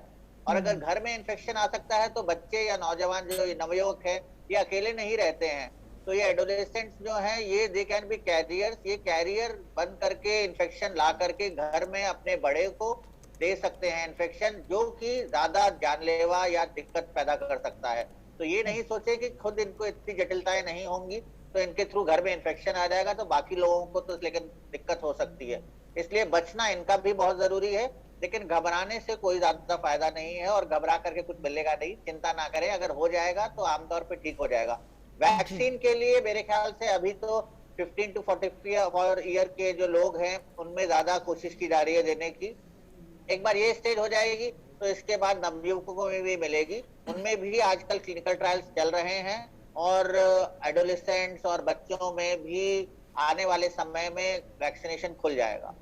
S5: और अगर घर में इन्फेक्शन आ सकता है तो बच्चे या नौजवान जो नवयुवक है ये अकेले नहीं रहते हैं। तो ये एडोलेसेंट्स जो हैं ये दे कैन बी कैरियर्स, ये कैरियर बन करके इन्फेक्शन ला करके घर में अपने बड़े को दे सकते हैं इन्फेक्शन, जो कि ज्यादा जानलेवा या दिक्कत पैदा कर सकता है। तो ये नहीं सोचे कि खुद इनको इतनी जटिलताएं नहीं होंगी तो इनके थ्रू घर में इन्फेक्शन आ जाएगा तो बाकी लोगों को तो लेकिन दिक्कत हो सकती है। इसलिए बचना इनका भी बहुत जरूरी है, लेकिन घबराने से कोई ज्यादा फायदा नहीं है और घबरा करके कुछ मिलेगा नहीं। चिंता ना करें, अगर हो जाएगा तो आमतौर पर ठीक हो जाएगा। वैक्सीन के लिए मेरे ख्याल से अभी तो 15 to 44 ईयर के जो लोग हैं उनमें ज्यादा कोशिश की जा रही है देने की। एक बार ये स्टेज हो जाएगी तो इसके बाद नवयुवकों में भी मिलेगी। उनमें भी आजकल क्लिनिकल ट्रायल्स चल रहे हैं और एडोलेसेंट्स और बच्चों में भी आने वाले समय में वैक्सीनेशन खुल जाएगा।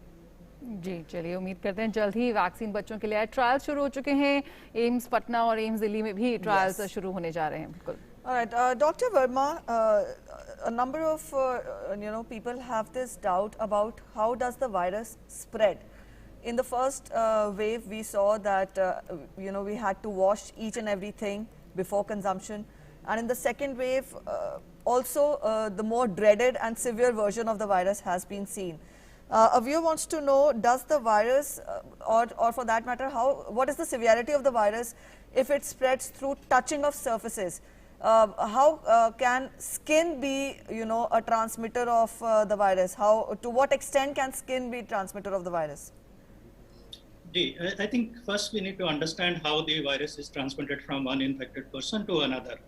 S1: जी चलिए, उम्मीद करते हैं जल्द ही वैक्सीन बच्चों के लिए ट्रायल शुरू हो चुके हैं। एम्स पटना और एम्स दिल्ली में भी ट्रायल्स शुरू होने जा रहे हैं। बिल्कुल।
S2: All right, Dr. Verma, a number of people have this doubt about how does the virus spread. In the first wave, we saw that we had to wash each and everything before consumption, and in the second wave, also the more dreaded and severe version of the virus has been seen. A viewer wants to know, does the virus, or for that matter, what is the severity of the virus if it spreads through touching of surfaces? How can skin be, a transmitter of the virus? To what extent can skin be transmitter of the virus?
S3: I think first we need to understand how the virus is transmitted from one infected person to another.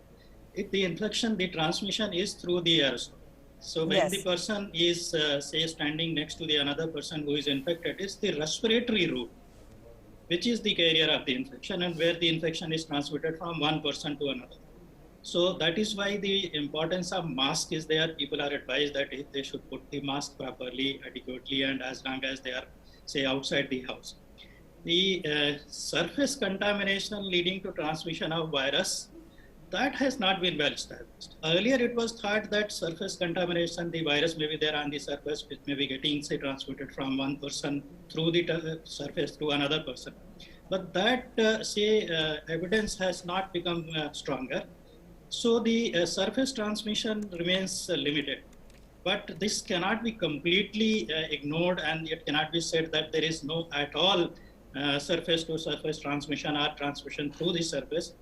S3: If the infection, the transmission is through the aerosol. So when the person is, say, standing next to the another person who is infected, it's the respiratory route, which is the carrier of the infection and where the infection is transmitted from one person to another. So that is why the importance of mask is there. People are advised that they should put the mask properly, adequately, and as long as they are, say, outside the house. The surface contamination leading to transmission of virus, that has not been well established. Earlier, it was thought that surface contamination, the virus may be there on the surface, it may be getting, say, transmitted from one person through the surface to another person. But that, evidence has not become stronger. So the surface transmission remains limited. But this cannot be completely ignored, and it cannot be said that there is no at all surface to surface transmission or transmission through the surface,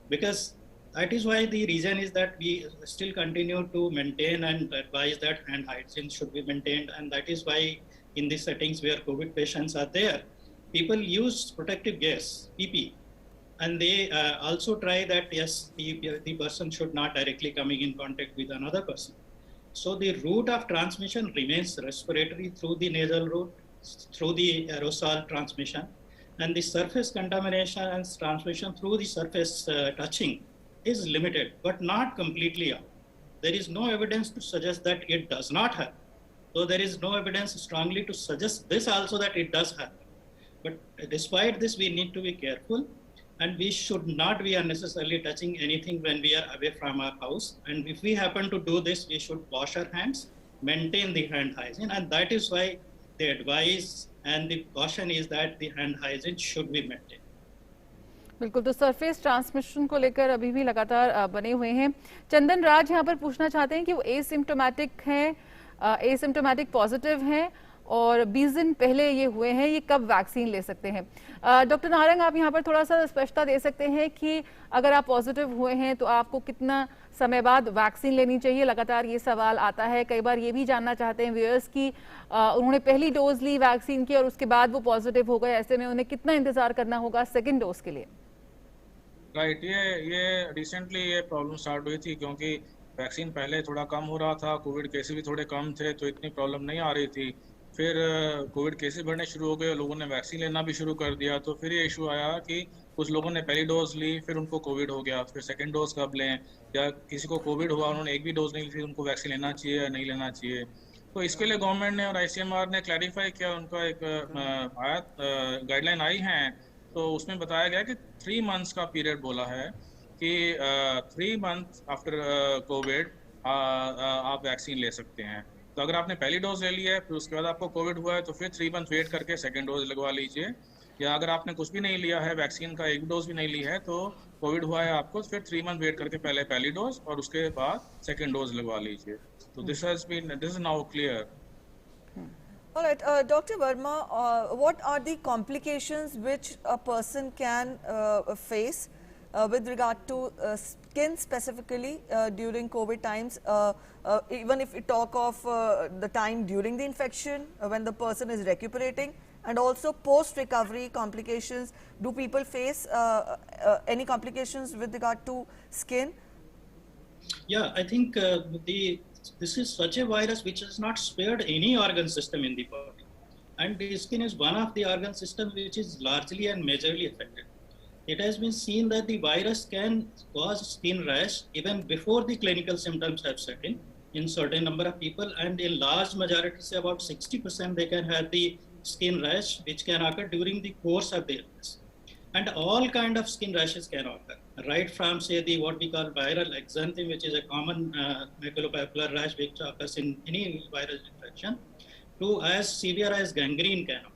S3: because that is why the reason is that we still continue to maintain and advise that hand hygiene should be maintained. And that is why in the settings where COVID patients are there, people use protective gas, PP. And they also try that, yes, the person should not directly coming in contact with another person. So the route of transmission remains respiratory through the nasal route, through the aerosol transmission, and the surface contamination and transmission through the surface touching is limited, but not completely out. There is no evidence to suggest that it does not happen. So there is no evidence strongly to suggest this also that it does happen. But despite this, we need to be careful, and we should not be unnecessarily touching anything when we are away from our house. And if we happen to do this, we should wash our hands, maintain the hand hygiene, and that is why the advice and the caution is that the hand hygiene should be maintained.
S1: बिल्कुल, तो surface transmission को लेकर अभी भी लगातार बने हुए हैं। चंदन राज यहाँ पर पूछना चाहते हैं कि वो एसिम्प्टोमेटिक हैं, एसिम्प्टोमेटिक पॉजिटिव हैं और 20 दिन पहले ये हुए हैं, ये कब वैक्सीन ले सकते हैं? डॉक्टर नारंग, आप यहाँ पर थोड़ा सा स्पष्टता दे सकते हैं कि अगर आप पॉजिटिव हुए हैं तो आपको कितना समय बाद वैक्सीन लेनी चाहिए? लगातार ये सवाल आता है। कई बार ये भी जानना चाहते हैं व्यूअर्स की उन्होंने पहली डोज ली वैक्सीन की और उसके बाद वो पॉजिटिव हो गए, ऐसे में उन्हें कितना इंतजार करना होगा सेकेंड डोज के लिए?
S4: राइट, ये रिसेंटली ये प्रॉब्लम स्टार्ट हुई थी क्योंकि वैक्सीन पहले थोड़ा कम हो रहा था, कोविड केसेस भी थोड़े कम थे, तो इतनी प्रॉब्लम नहीं आ रही थी। फिर कोविड केसेस बढ़ने शुरू हो गए, लोगों ने वैक्सीन लेना भी शुरू कर दिया, तो फिर ये इशू आया कि कुछ लोगों ने पहली डोज ली, फिर उनको कोविड हो गया, फिर सेकंड डोज कब लें, या किसी को कोविड हुआ उन्होंने एक भी डोज नहीं ली, उनको वैक्सीन लेना चाहिए या नहीं लेना चाहिए। तो इसके लिए गवर्नमेंट ने और ICMR ने क्लैरिफाई किया, उनका एक गाइडलाइन आई हैं, तो उसमें बताया गया कि 3 months का पीरियड बोला है कि 3 months आफ्टर कोविड आप वैक्सीन ले सकते हैं। तो अगर आपने पहली डोज ले ली है, फिर उसके बाद आपको कोविड हुआ है, तो फिर 3 months वेट करके सेकंड डोज लगवा लीजिए, या अगर आपने कुछ भी नहीं लिया है, वैक्सीन का एक डोज भी नहीं ली है, तो कोविड हुआ है आपको, फिर 3 months वेट करके पहले पहली डोज और उसके बाद सेकंड डोज लगवा लीजिए। तो this is now clear.
S2: All right, Dr. Verma, what are the complications which a person can face with regard to skin specifically during COVID times, even if we talk of the time during the infection, when the person is recuperating, and also post-recovery complications? Do people face any complications with regard to skin?
S3: Yeah, I think this is such a virus which has not spared any organ system in the body. And the skin is one of the organ systems which is largely and majorly affected. It has been seen that the virus can cause skin rash even before the clinical symptoms have set in certain number of people, and in large majority, say about 60%, they can have the skin rash which can occur during the course of the illness. And all kind of skin rashes can occur. right from say the what we call viral exanthem, which is a common maculopapular rash which occurs in any viral infection, to as severe as gangrene can occur.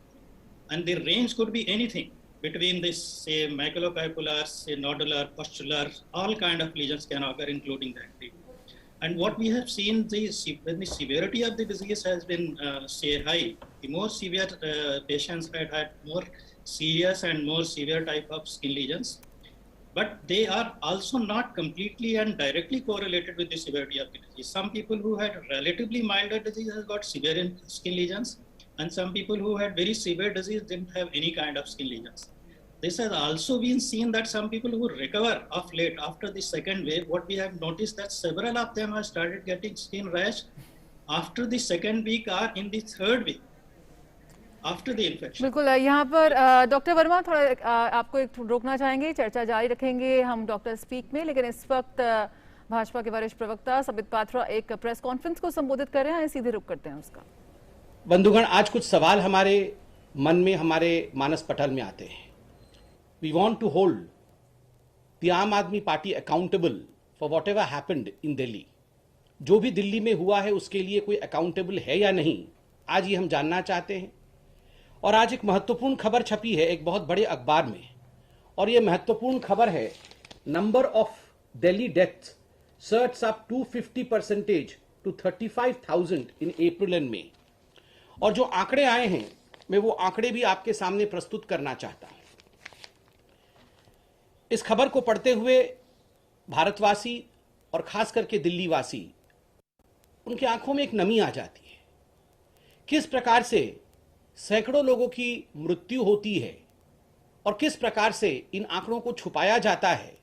S3: And the range could be anything between this, say, maculopapular, say, nodular, pustular, all kind of lesions can occur, including gangrene. And what we have seen, when the severity of the disease has been, say, high, the more severe patients had more serious and more severe type of skin lesions. But they are also not completely and directly correlated with the severity of the disease. Some people who had relatively milder disease has got severe skin lesions, and some people who had very severe disease didn't have any kind of skin lesions. This has also been seen that some people who recover of late after the second wave, what we have noticed that several of them have started getting skin rash after the second week or in the third week after the infection.
S1: बिल्कुल, यहाँ पर doctor Verma थोड़ा आपको एक रोकना चाहेंगे, चर्चा जारी रखेंगे हम डॉक्टर स्पीक में, लेकिन इस वक्त भाजपा के वरिष्ठ प्रवक्ता संबित पात्रा एक प्रेस कॉन्फ्रेंस को संबोधित कर रहे हैं, सीधे रुक करते हैं उसका।
S7: बंधुगण, आज कुछ सवाल हमारे मन में, हमारे मानस पटल में आते हैं। We want to hold the आम आदमी party accountable for what ever happened in Delhi. जो भी दिल्ली में हुआ है उसके लिए कोई अकाउंटेबल है या नहीं, आज ये हम जानना चाहते हैं। और आज एक महत्वपूर्ण खबर छपी है एक बहुत बड़े अखबार में, और ये महत्वपूर्ण खबर है, number of Delhi death certs up 250% to 35,000 in April and May. और जो आंकड़े आए हैं मैं वो आंकड़े भी आपके सामने प्रस्तुत करना चाहता हूं। इस खबर को पढ़ते हुए भारतवासी और खास करके दिल्ली वासी, उनकी आंखों में एक नमी आ जाती है। किस प्रकार से सैकड़ों लोगों की मृत्यु होती है और किस प्रकार से इन आंकड़ों को छुपाया जाता है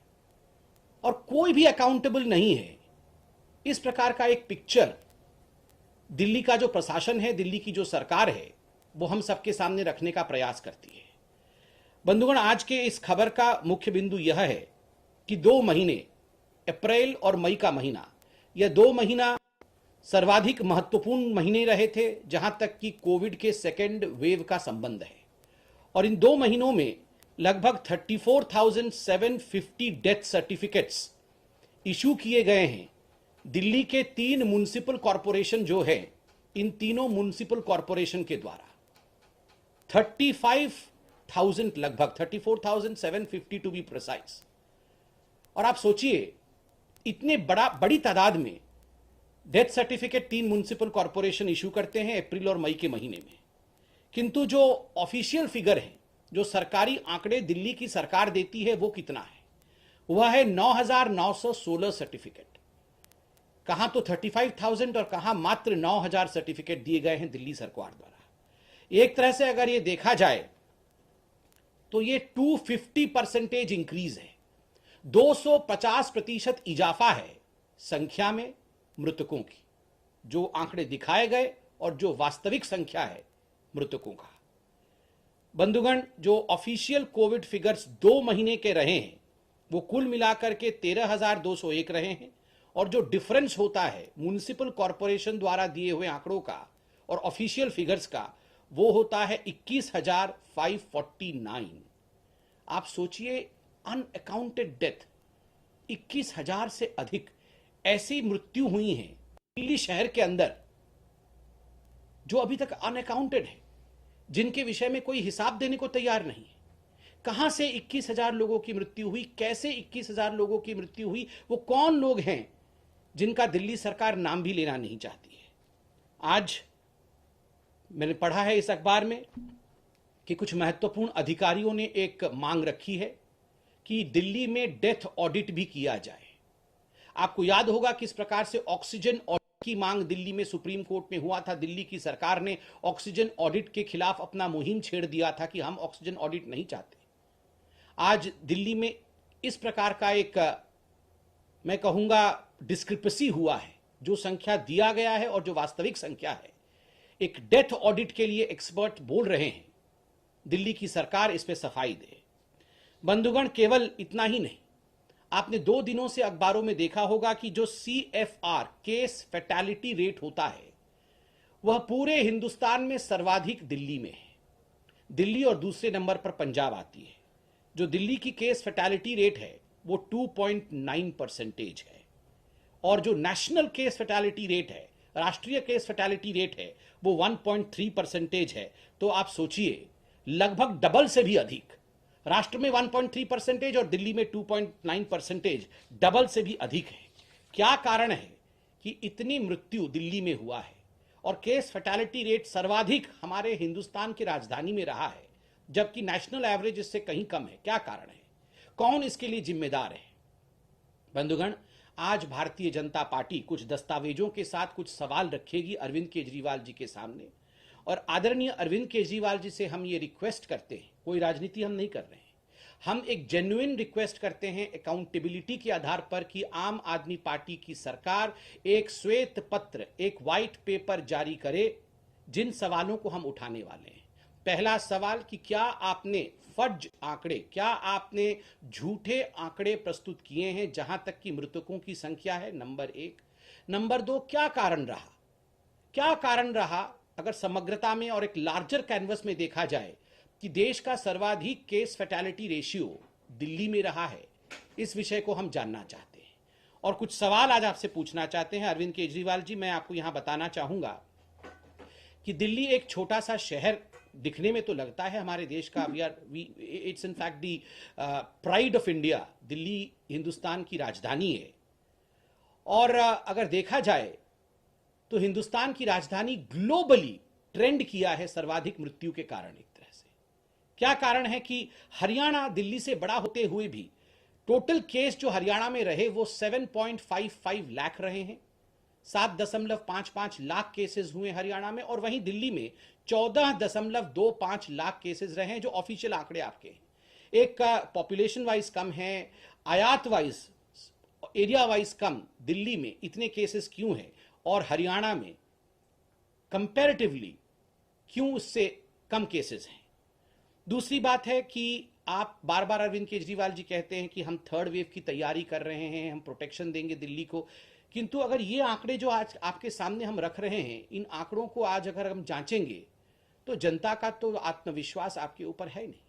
S7: और कोई भी अकाउंटेबल नहीं है। इस प्रकार का एक पिक्चर दिल्ली का जो प्रशासन है, दिल्ली की जो सरकार है, वो हम सबके सामने रखने का प्रयास करती है। बंधुगण, आज के इस खबर का मुख्य बिंदु यह है कि 2 महीने, अप्रैल और मई का महीना, यह 2 महीना सर्वाधिक महत्वपूर्ण महीने रहे थे जहां तक कि कोविड के सेकेंड वेव का संबंध है। और इन 2 महीनों में लगभग 34,750 डेथ सर्टिफिकेट्स इशू किए गए हैं। दिल्ली के 3 म्युनिसिपल कॉरपोरेशन जो है, इन तीनों म्युनिसिपल कॉरपोरेशन के द्वारा 35,000, लगभग 34,750 टू बी प्रिसाइज। और आप सोचिए, इतने बड़ी तादाद में death certificate 3 municipal corporation issue करते हैं अप्रैल और मई के महीने में, किंतु जो ऑफिशियल फिगर है, जो सरकारी आंकड़े दिल्ली की सरकार देती है, वो कितना है? वह है 9,916 सर्टिफिकेट। कहां तो 35,000 और कहां मात्र 9,000 सर्टिफिकेट दिए गए हैं दिल्ली सरकार द्वारा। एक तरह से अगर ये देखा जाए तो ये 250% इंक्रीज है, 250% इजाफा है संख्या में मृतकों की, जो आंकड़े दिखाए गए और जो वास्तविक संख्या है मृतकों का। बंधुगण, जो ऑफिशियल कोविड फिगर्स 2 महीने के रहे हैं वो कुल मिलाकर के 13,201 रहे हैं, और जो डिफरेंस होता है म्युनिसिपल कॉरपोरेशन द्वारा दिए हुए आंकड़ों का और ऑफिशियल फिगर्स का, वो होता है 21,549। आप सोचिए, अनअकाउंटेड डेथ 21,000 से अधिक ऐसी मृत्यु हुई हैं दिल्ली शहर के अंदर जो अभी तक अनअकाउंटेड है, जिनके विषय में कोई हिसाब देने को तैयार नहीं है। कहां से 21,000 लोगों की मृत्यु हुई, कैसे 21,000 लोगों की मृत्यु हुई, वो कौन लोग हैं जिनका दिल्ली सरकार नाम भी लेना नहीं चाहती है। आज मैंने पढ़ा है इस अखबार में कि कुछ महत्वपूर्ण अधिकारियों ने एक मांग रखी है कि दिल्ली में डेथ ऑडिट भी किया जाए। आपको याद होगा किस प्रकार से ऑक्सीजन ऑडिट की मांग दिल्ली में सुप्रीम कोर्ट में हुआ था। दिल्ली की सरकार ने ऑक्सीजन ऑडिट के खिलाफ अपना मुहिम छेड़ दिया था कि हम ऑक्सीजन ऑडिट नहीं चाहते। आज दिल्ली में इस प्रकार का एक, मैं कहूंगा, डिस्क्रिपेंसी हुआ है। जो संख्या दिया गया है और जो वास्तविक संख्या है, एक डेथ ऑडिट के लिए एक्सपर्ट बोल रहे हैं, दिल्ली की सरकार इस पे सफाई दे। बंधुगण, केवल इतना ही नहीं, आपने 2 दिनों से अखबारों में देखा होगा कि जो CFR केस फैटेलिटी रेट होता है, वह पूरे हिंदुस्तान में सर्वाधिक दिल्ली में है। दिल्ली और दूसरे नंबर पर पंजाब आती है। जो दिल्ली की केस फैटेलिटी रेट है वो 2.9% है, और जो नेशनल केस फैटेलिटी रेट है, राष्ट्रीय केस फैटेलिटी रेट है, वो 1.3% है। तो आप सोचिए, लगभग डबल से भी अधिक, राष्ट्र में 1.3% और दिल्ली में 2.9%, डबल से भी अधिक है। क्या कारण है कि इतनी मृत्यु दिल्ली में हुआ है और केस फैटेलिटी रेट सर्वाधिक हमारे हिंदुस्तान की राजधानी में रहा है, जबकि नेशनल एवरेज इससे कहीं कम है? क्या कारण है? कौन इसके लिए जिम्मेदार है? बंधुगण, आज भारतीय जनता पार्टी कुछ दस्तावेजों के साथ कुछ सवाल रखेगी अरविंद केजरीवाल जी के सामने, और आदरणीय अरविंद केजरीवाल जी से हम ये रिक्वेस्ट करते हैं, कोई राजनीति हम नहीं कर रहे हैं, हम एक जेन्युइन रिक्वेस्ट करते हैं अकाउंटेबिलिटी के आधार पर कि आम आदमी पार्टी की सरकार एक श्वेत पत्र, एक व्हाइट पेपर जारी करे जिन सवालों को हम उठाने वाले हैं। पहला सवाल कि क्या आपने फर्ज आंकड़े, क्या आपने झूठे आंकड़े प्रस्तुत किए हैं जहां तक कि मृतकों की संख्या है? नंबर 1। नंबर 2, क्या कारण रहा? क्या कारण रहा अगर समग्रता में और एक लार्जर कैनवस में देखा जाए कि देश का सर्वाधिक केस फैटेलिटी रेशियो दिल्ली में रहा है? इस विषय को हम जानना चाहते हैं और कुछ सवाल आज आपसे पूछना चाहते हैं। अरविंद केजरीवाल जी, मैं आपको यहां बताना चाहूंगा कि दिल्ली एक छोटा सा शहर दिखने में तो लगता है हमारे देश का, it's in fact the pride of India. Delhi Hindustan की राजधानी है, और अगर देखा जाए तो हिंदुस्तान की राजधानी ग्लोबली ट्रेंड किया है सर्वाधिक मृत्यु के कारण। एक तरह से क्या कारण है कि हरियाणा दिल्ली से बड़ा होते हुए भी टोटल केस जो हरियाणा में रहे वो 7.55 लाख रहे हैं, 7.55 लाख केसेस हुए हरियाणा में, और वहीं दिल्ली में 14.25 लाख केसेस रहे हैं, जो ऑफिशियल आंकड़े आपके हैं। एक का पॉपुलेशन वाइज कम है, आयात वाइज, एरिया वाइज कम दिल्ली में इतने केसेस क्यों हैं, और हरियाणा में कंपैरेटिवली क्यों उससे कम केसेस हैं? दूसरी बात है कि आप बार बार अरविंद केजरीवाल जी कहते हैं कि हम थर्ड वेव की तैयारी कर रहे हैं, हम प्रोटेक्शन देंगे दिल्ली को, किंतु अगर ये आंकड़े जो आज आपके सामने हम रख रहे हैं, इन आंकड़ों को आज अगर हम जांचेंगे तो जनता का तो आत्मविश्वास आपके ऊपर है नहीं।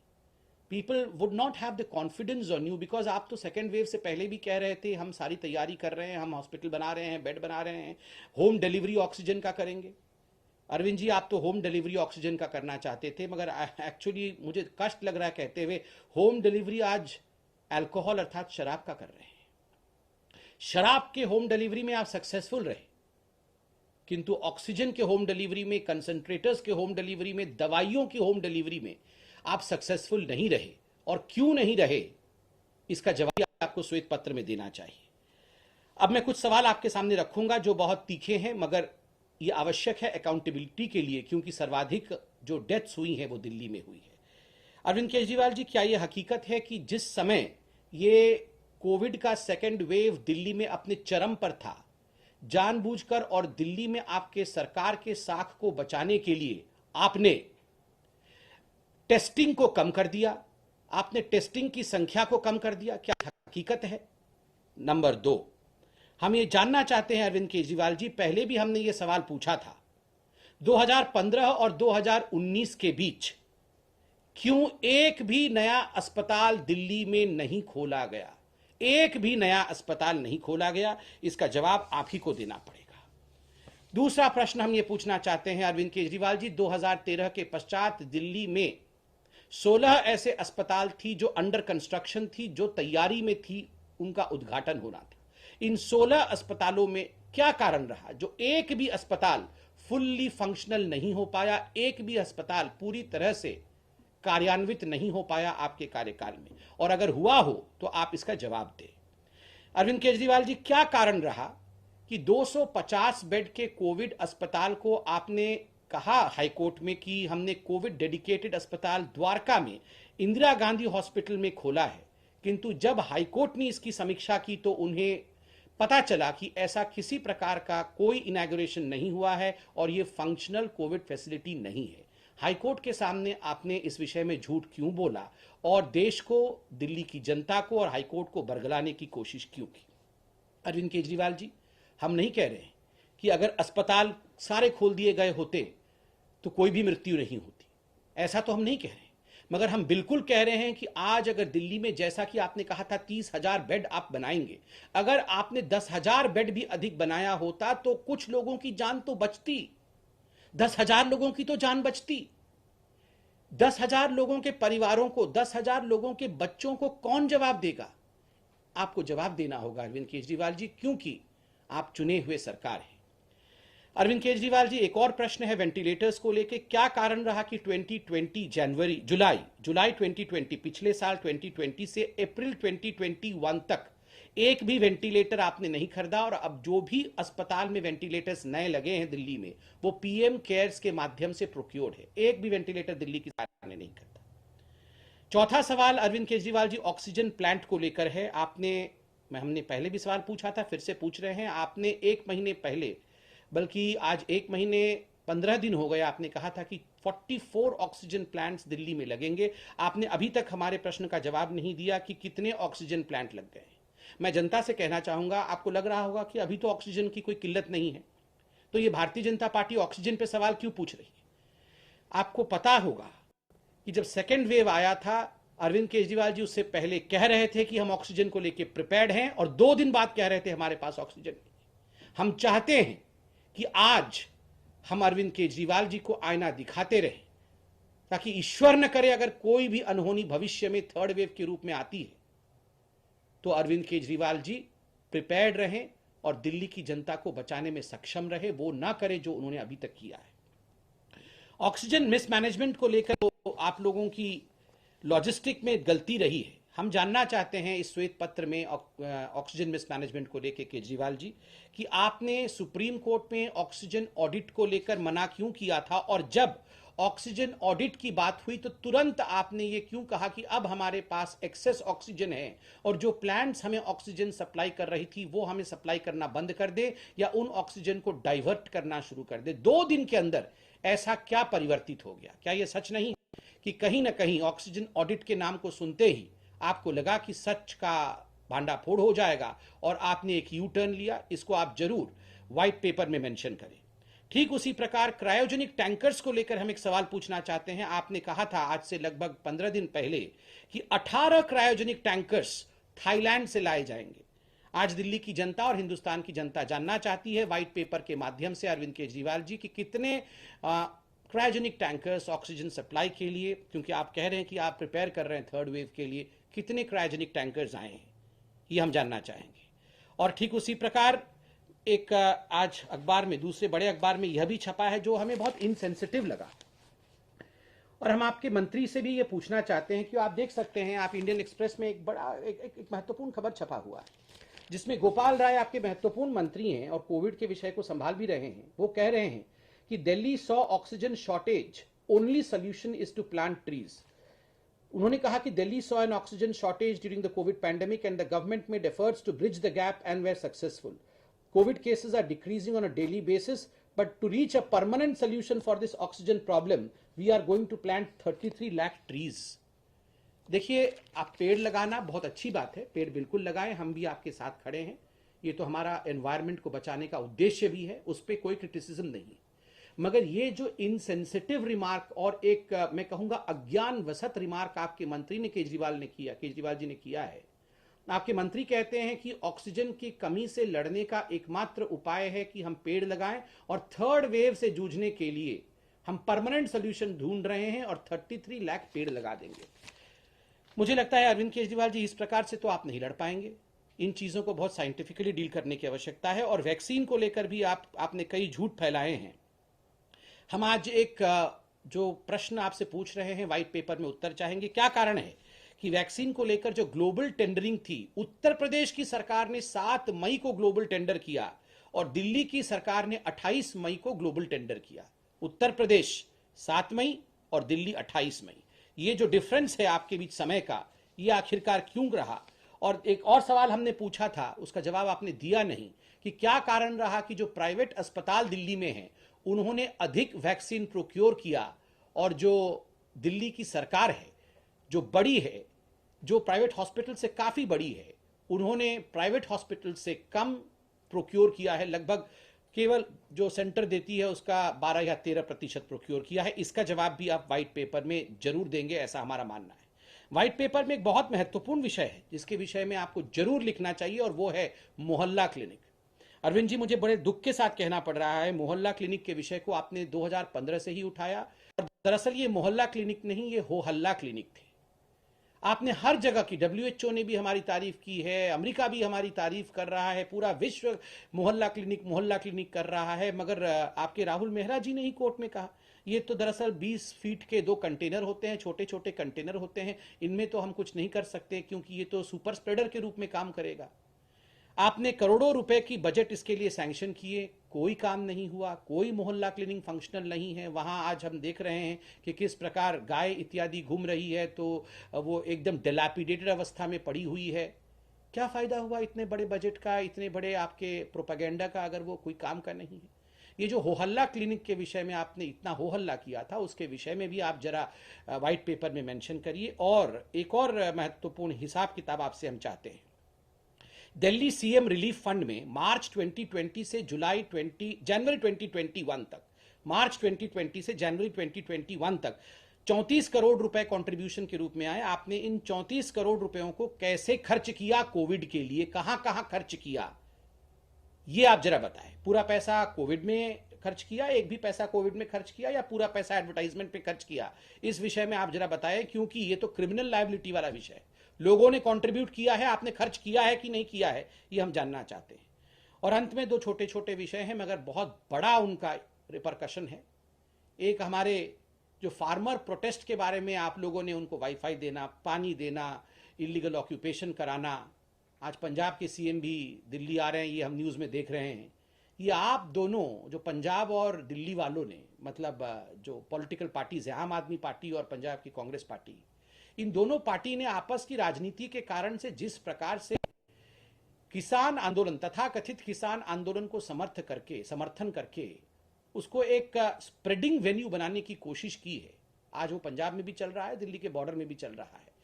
S7: People would not have the confidence on you, because आप तो सेकेंड वेव से पहले भी कह रहे थे हम सारी तैयारी कर रहे हैं, हम हॉस्पिटल बना रहे हैं, बेड बना रहे हैं, होम डिलीवरी ऑक्सीजन का करेंगे। अरविंद जी, आप तो होम डिलीवरी ऑक्सीजन का करना चाहते थे, मगर एक्चुअली मुझे कष्ट लग रहा है कहते हुए, होम डिलीवरी आज अल्कोहल अर्थात शराब का कर रहे हैं। शराब के होम डिलीवरी में आप सक्सेसफुल रहे, किंतु ऑक्सीजन के होम डिलीवरी में, कंसंट्रेटर्स के होम डिलीवरी में, दवाइयों की होम डिलीवरी में आप सक्सेसफुल नहीं रहे। और क्यों नहीं रहे, इसका जवाब आपको श्वेत पत्र में देना चाहिए। अब मैं कुछ सवाल आपके सामने रखूंगा जो बहुत तीखे हैं, मगर यह आवश्यक है अकाउंटेबिलिटी के लिए, क्योंकि सर्वाधिक जो डेथ्स हुई हैं वो दिल्ली में हुई है। अरविंद केजरीवाल जी, क्या यह हकीकत है कि जिस समय ये कोविड का सेकेंड वेव दिल्ली में अपने चरम पर था, जानबूझकर और दिल्ली में आपके सरकार के साख को बचाने के लिए आपने टेस्टिंग को कम कर दिया, आपने टेस्टिंग की संख्या को कम कर दिया? क्या हकीकत है? नंबर 2, हम ये जानना चाहते हैं अरविंद केजरीवाल जी, पहले भी हमने ये सवाल पूछा था, 2015 और 2019 के बीच क्यों एक भी नया अस्पताल दिल्ली में नहीं खोला गया? एक भी नया अस्पताल नहीं खोला गया, इसका जवाब आप ही को देना पड़ेगा। दूसरा प्रश्न हम ये पूछना चाहते हैं अरविंद केजरीवाल जी, 2013 के पश्चात दिल्ली में 16 ऐसे अस्पताल थी जो अंडर कंस्ट्रक्शन थी, जो तैयारी में थी, उनका उद्घाटन होना था। इन 16 अस्पतालों में क्या कारण रहा जो एक भी अस्पताल फुल्ली फंक्शनल नहीं हो पाया, एक भी अस्पताल पूरी तरह से कार्यान्वित नहीं हो पाया आपके कार्यकाल में? और अगर हुआ हो तो आप इसका जवाब दें। अरविंद केजरीवाल जी, क्या कारण रहा कि 250 बेड के कोविड अस्पताल को आपने कहा हाईकोर्ट में कि हमने कोविड डेडिकेटेड अस्पताल द्वारका में इंदिरा गांधी हॉस्पिटल में खोला है, किंतु जब हाईकोर्ट ने इसकी समीक्षा की तो उन्हें पता चला कि ऐसा किसी प्रकार का कोई इनॉग्रेशन नहीं हुआ है और यह फंक्शनल कोविड फैसिलिटी नहीं है। हाईकोर्ट के सामने आपने इस विषय में झूठ क्यों बोला और देश को, दिल्ली की जनता को और हाईकोर्ट को बरगलाने की कोशिश क्यों की? अरविंद केजरीवाल जी, हम नहीं कह रहे हैं कि अगर अस्पताल सारे खोल दिए गए होते तो कोई भी मृत्यु नहीं होती, ऐसा तो हम नहीं कह रहे, मगर हम बिल्कुल कह रहे हैं कि आज अगर दिल्ली में, जैसा कि आपने कहा था 30,000 बेड आप बनाएंगे, अगर आपने 10,000 बेड भी अधिक बनाया होता तो कुछ लोगों की जान तो बचती, 10,000 लोगों की तो जान बचती। 10,000 लोगों के परिवारों को, 10,000 लोगों के बच्चों को कौन जवाब देगा? आपको जवाब देना होगा अरविंद केजरीवाल जी, क्योंकि आप चुने हुए सरकार हैं। अरविंद केजरीवाल जी, एक और प्रश्न है वेंटिलेटर्स को लेके। क्या कारण रहा कि 2020 जुलाई 2020, पिछले साल 2020 से अप्रैल 2021 तक एक भी वेंटिलेटर आपने नहीं खरीदा, और अब जो भी अस्पताल में वेंटिलेटर्स नए लगे हैं दिल्ली में, वो पीएम केयर्स के माध्यम से प्रोक्योर्ड है। एक भी वेंटिलेटर दिल्ली की सरकार ने नहीं खरीदा। चौथा सवाल अरविंद केजरीवाल जी ऑक्सीजन प्लांट को लेकर है। हमने पहले भी सवाल पूछा था, फिर से पूछ रहे हैं। आपने 1 महीने पहले, बल्कि आज 1 महीने 15 दिन हो गए, आपने कहा था कि 44 ऑक्सीजन प्लांट्स दिल्ली में लगेंगे। आपने अभी तक हमारे प्रश्न का जवाब नहीं दिया कि कितने ऑक्सीजन प्लांट लग गए। मैं जनता से कहना चाहूंगा, आपको लग रहा होगा कि अभी तो ऑक्सीजन की कोई किल्लत नहीं है, तो ये भारतीय जनता पार्टी ऑक्सीजन पे सवाल क्यों पूछ रही है? आपको पता होगा कि जब सेकेंड वेव आया था, अरविंद केजरीवाल जी उससे पहले कह रहे थे कि हम ऑक्सीजन को लेकर प्रिपेयर्ड हैं, और 2 दिन बाद कह रहे थे हमारे पास ऑक्सीजन नहीं। हम चाहते हैं कि आज हम अरविंद केजरीवाल जी को आईना दिखाते रहें, ताकि ईश्वर न करे अगर कोई भी अनहोनी भविष्य में थर्ड वेव के रूप में आती है, तो अरविंद केजरीवाल जी प्रिपेयर्ड रहें और दिल्ली की जनता को बचाने में सक्षम रहे, वो ना करे जो उन्होंने अभी तक किया है। ऑक्सीजन मिसमैनेजमेंट को लेकर तो आप लोगों की लॉजिस्टिक में गलती रही है। हम जानना चाहते हैं इस श्वेत पत्र में ऑक्सीजन मिसमैनेजमेंट को लेकर केजरीवाल जी, कि आपने सुप्रीम कोर्ट में ऑक्सीजन ऑडिट को लेकर मना क्यों किया था, और जब ऑक्सीजन ऑडिट की बात हुई तो तुरंत आपने ये क्यों कहा कि अब हमारे पास एक्सेस ऑक्सीजन है, और जो प्लांट्स हमें ऑक्सीजन सप्लाई कर रही थी वो हमें सप्लाई करना बंद कर दे या उन ऑक्सीजन को डाइवर्ट करना शुरू कर दे। 2 दिन के अंदर ऐसा क्या परिवर्तित हो गया? क्या यह सच नहीं कि कहीं ना कहीं ऑक्सीजन ऑडिट के नाम को सुनते ही आपको लगा कि सच का भांडाफोड़ हो जाएगा और आपने एक यू टर्न लिया? इसको आप जरूर व्हाइट पेपर में मेंशन करें। ठीक उसी प्रकार क्रायोजेनिक टैंकर्स को लेकर हम एक सवाल पूछना चाहते हैं। आपने कहा था आज से लगभग 15 दिन पहले कि 18 क्रायोजेनिक टैंकर्स थाईलैंड से लाए जाएंगे। आज दिल्ली की जनता और हिंदुस्तान की जनता जानना चाहती है व्हाइट पेपर के माध्यम से अरविंद केजरीवाल जी की कितने क्रायोजेनिक टैंकर्स ऑक्सीजन सप्लाई के लिए, क्योंकि आप कह रहे हैं कि आप प्रिपेयर कर रहे हैं थर्ड वेव के लिए, कितने क्रायोजेनिक टैंकर्स आए हैं, ये हम जानना चाहेंगे। और ठीक उसी प्रकार एक आज अखबार में, दूसरे बड़े अखबार में यह भी छपा है जो हमें बहुत इनसेंसिटिव लगा, और हम आपके मंत्री से भी ये पूछना चाहते हैं कि आप देख सकते हैं, आप इंडियन एक्सप्रेस में एक बड़ा एक महत्वपूर्ण खबर छपा हुआ है जिसमें गोपाल राय आपके महत्वपूर्ण मंत्री हैं और कोविड के विषय को संभाल भी रहे हैं। वो कह रहे हैं कि Delhi saw oxygen shortage, only solution is to plant trees. उन्होंने कहा कि Delhi saw an oxygen shortage during the covid pandemic and the government made efforts to bridge the gap and were successful. COVID cases are decreasing on a daily basis, but to reach a permanent solution for this oxygen problem, we are going to plant 33 lakh trees. देखिए, आप पेड़ लगाना बहुत अच्छी बात है, पेड़ बिल्कुल लगाएं, हम भी आपके साथ खड़े हैं। ये तो हमारा एनवायरनमेंट को बचाने का उद्देश्य भी है, उस पर कोई क्रिटिसिज्म नहीं है। मगर ये जो इनसेंसिटिव रिमार्क और एक मैं कहूँगा अज्ञान वसत रिमार्क आपके मंत्री ने केजरीवाल जी ने किया है। आपके मंत्री कहते हैं कि ऑक्सीजन की कमी से लड़ने का एकमात्र उपाय है कि हम पेड़ लगाएं, और थर्ड वेव से जूझने के लिए हम परमानेंट सोल्यूशन ढूंढ रहे हैं और 33 लाख पेड़ लगा देंगे। मुझे लगता है अरविंद केजरीवाल जी, इस प्रकार से तो आप नहीं लड़ पाएंगे। इन चीज़ों को बहुत साइंटिफिकली डील करने की आवश्यकता है। और वैक्सीन को लेकर भी आपने कई झूठ फैलाए हैं। हम आज एक जो प्रश्न आपसे पूछ रहे हैं व्हाइट पेपर में उत्तर चाहेंगे। क्या कारण है कि वैक्सीन को लेकर जो ग्लोबल टेंडरिंग थी, उत्तर प्रदेश की सरकार ने 7 मई को ग्लोबल टेंडर किया और दिल्ली की सरकार ने 28 मई को ग्लोबल टेंडर किया। उत्तर प्रदेश 7 मई और दिल्ली 28 मई। ये जो डिफरेंस है आपके बीच समय का, ये आखिरकार क्यों रहा? और एक और सवाल हमने पूछा था, उसका जवाब आपने दिया नहीं कि क्या कारण रहा कि जो प्राइवेट अस्पताल दिल्ली में हैं उन्होंने अधिक वैक्सीन प्रोक्योर किया, और जो दिल्ली की सरकार है जो बड़ी है, जो प्राइवेट हॉस्पिटल से काफ़ी बड़ी है, उन्होंने प्राइवेट हॉस्पिटल से कम प्रोक्योर किया है। लगभग केवल जो सेंटर देती है उसका 12 या 13% प्रोक्योर किया है। इसका जवाब भी आप व्हाइट पेपर में जरूर देंगे, ऐसा हमारा मानना है। व्हाइट पेपर में एक बहुत महत्वपूर्ण विषय है जिसके विषय में आपको जरूर लिखना चाहिए, और वो है मोहल्ला क्लिनिक। अरविंद जी, मुझे बड़े दुख के साथ कहना पड़ रहा है, मोहल्ला क्लिनिक के विषय को आपने 2015 से ही उठाया, और दरअसल ये मोहल्ला क्लिनिक नहीं, ये हो हल्ला क्लिनिक थे। आपने हर जगह की, WHO ने भी हमारी तारीफ की है, अमेरिका भी हमारी तारीफ कर रहा है, पूरा विश्व मोहल्ला क्लिनिक कर रहा है, मगर आपके राहुल मेहरा जी ने ही कोर्ट में कहा ये तो दरअसल 20 फीट के 2 कंटेनर होते हैं, छोटे छोटे कंटेनर होते हैं, इनमें तो हम कुछ नहीं कर सकते क्योंकि ये तो सुपर स्प्रेडर के रूप में काम करेगा। आपने करोड़ों रुपए की बजट इसके लिए सैंक्शन किए, कोई काम नहीं हुआ, कोई मोहल्ला क्लिनिक फंक्शनल नहीं है। वहां आज हम देख रहे हैं कि किस प्रकार गाय इत्यादि घूम रही है, तो वो एकदम डिलैपिडेटेड अवस्था में पड़ी हुई है। क्या फायदा हुआ इतने बड़े बजट का, इतने बड़े आपके प्रोपेगेंडा का, अगर वो कोई काम का नहीं है। ये जो होहल्ला क्लिनिक के विषय में आपने इतना होहल्ला किया था, उसके विषय में भी आप जरा व्हाइट पेपर में मेंशन करिए। और एक और महत्वपूर्ण हिसाब किताब आपसे हम चाहते हैं। दिल्ली सीएम रिलीफ फंड में मार्च 2020 से जनवरी 2021 तक, मार्च 2020 से जनवरी 2021 तक 34 करोड़ रुपए कंट्रीब्यूशन के रूप में आए। आपने इन 34 करोड़ रुपयों को कैसे खर्च किया, कोविड के लिए कहां कहां खर्च किया, ये आप जरा बताएं। पूरा पैसा कोविड में खर्च किया, एक भी पैसा कोविड में खर्च किया, या पूरा पैसा एडवर्टाइजमेंट पे खर्च किया, इस विषय में आप जरा बताएं, क्योंकि ये तो क्रिमिनल लायबिलिटी वाला विषय है। लोगों ने कंट्रीब्यूट किया है, आपने खर्च किया है कि नहीं किया है, ये हम जानना चाहते हैं। और अंत में 2 छोटे छोटे विषय हैं मगर बहुत बड़ा उनका रिपरकशन है। एक हमारे जो फार्मर प्रोटेस्ट के बारे में आप लोगों ने उनको वाईफाई देना, पानी देना, इलीगल ऑक्यूपेशन कराना। आज पंजाब के सीएम भी दिल्ली आ रहे हैं, ये हम न्यूज़ में देख रहे हैं। ये आप दोनों जो पंजाब और दिल्ली वालों ने, मतलब जो पॉलिटिकल पार्टीज है, आम आदमी पार्टी और पंजाब की कांग्रेस पार्टी, इन दोनों पार्टी ने आपस की राजनीति के कारण से जिस प्रकार से किसान आंदोलन, तथाकथित किसान आंदोलन को समर्थन करके उसको एक स्प्रेडिंग वेन्यू बनाने की कोशिश की है, आज वो पंजाब में भी चल रहा है, दिल्ली के बॉर्डर में भी चल रहा है।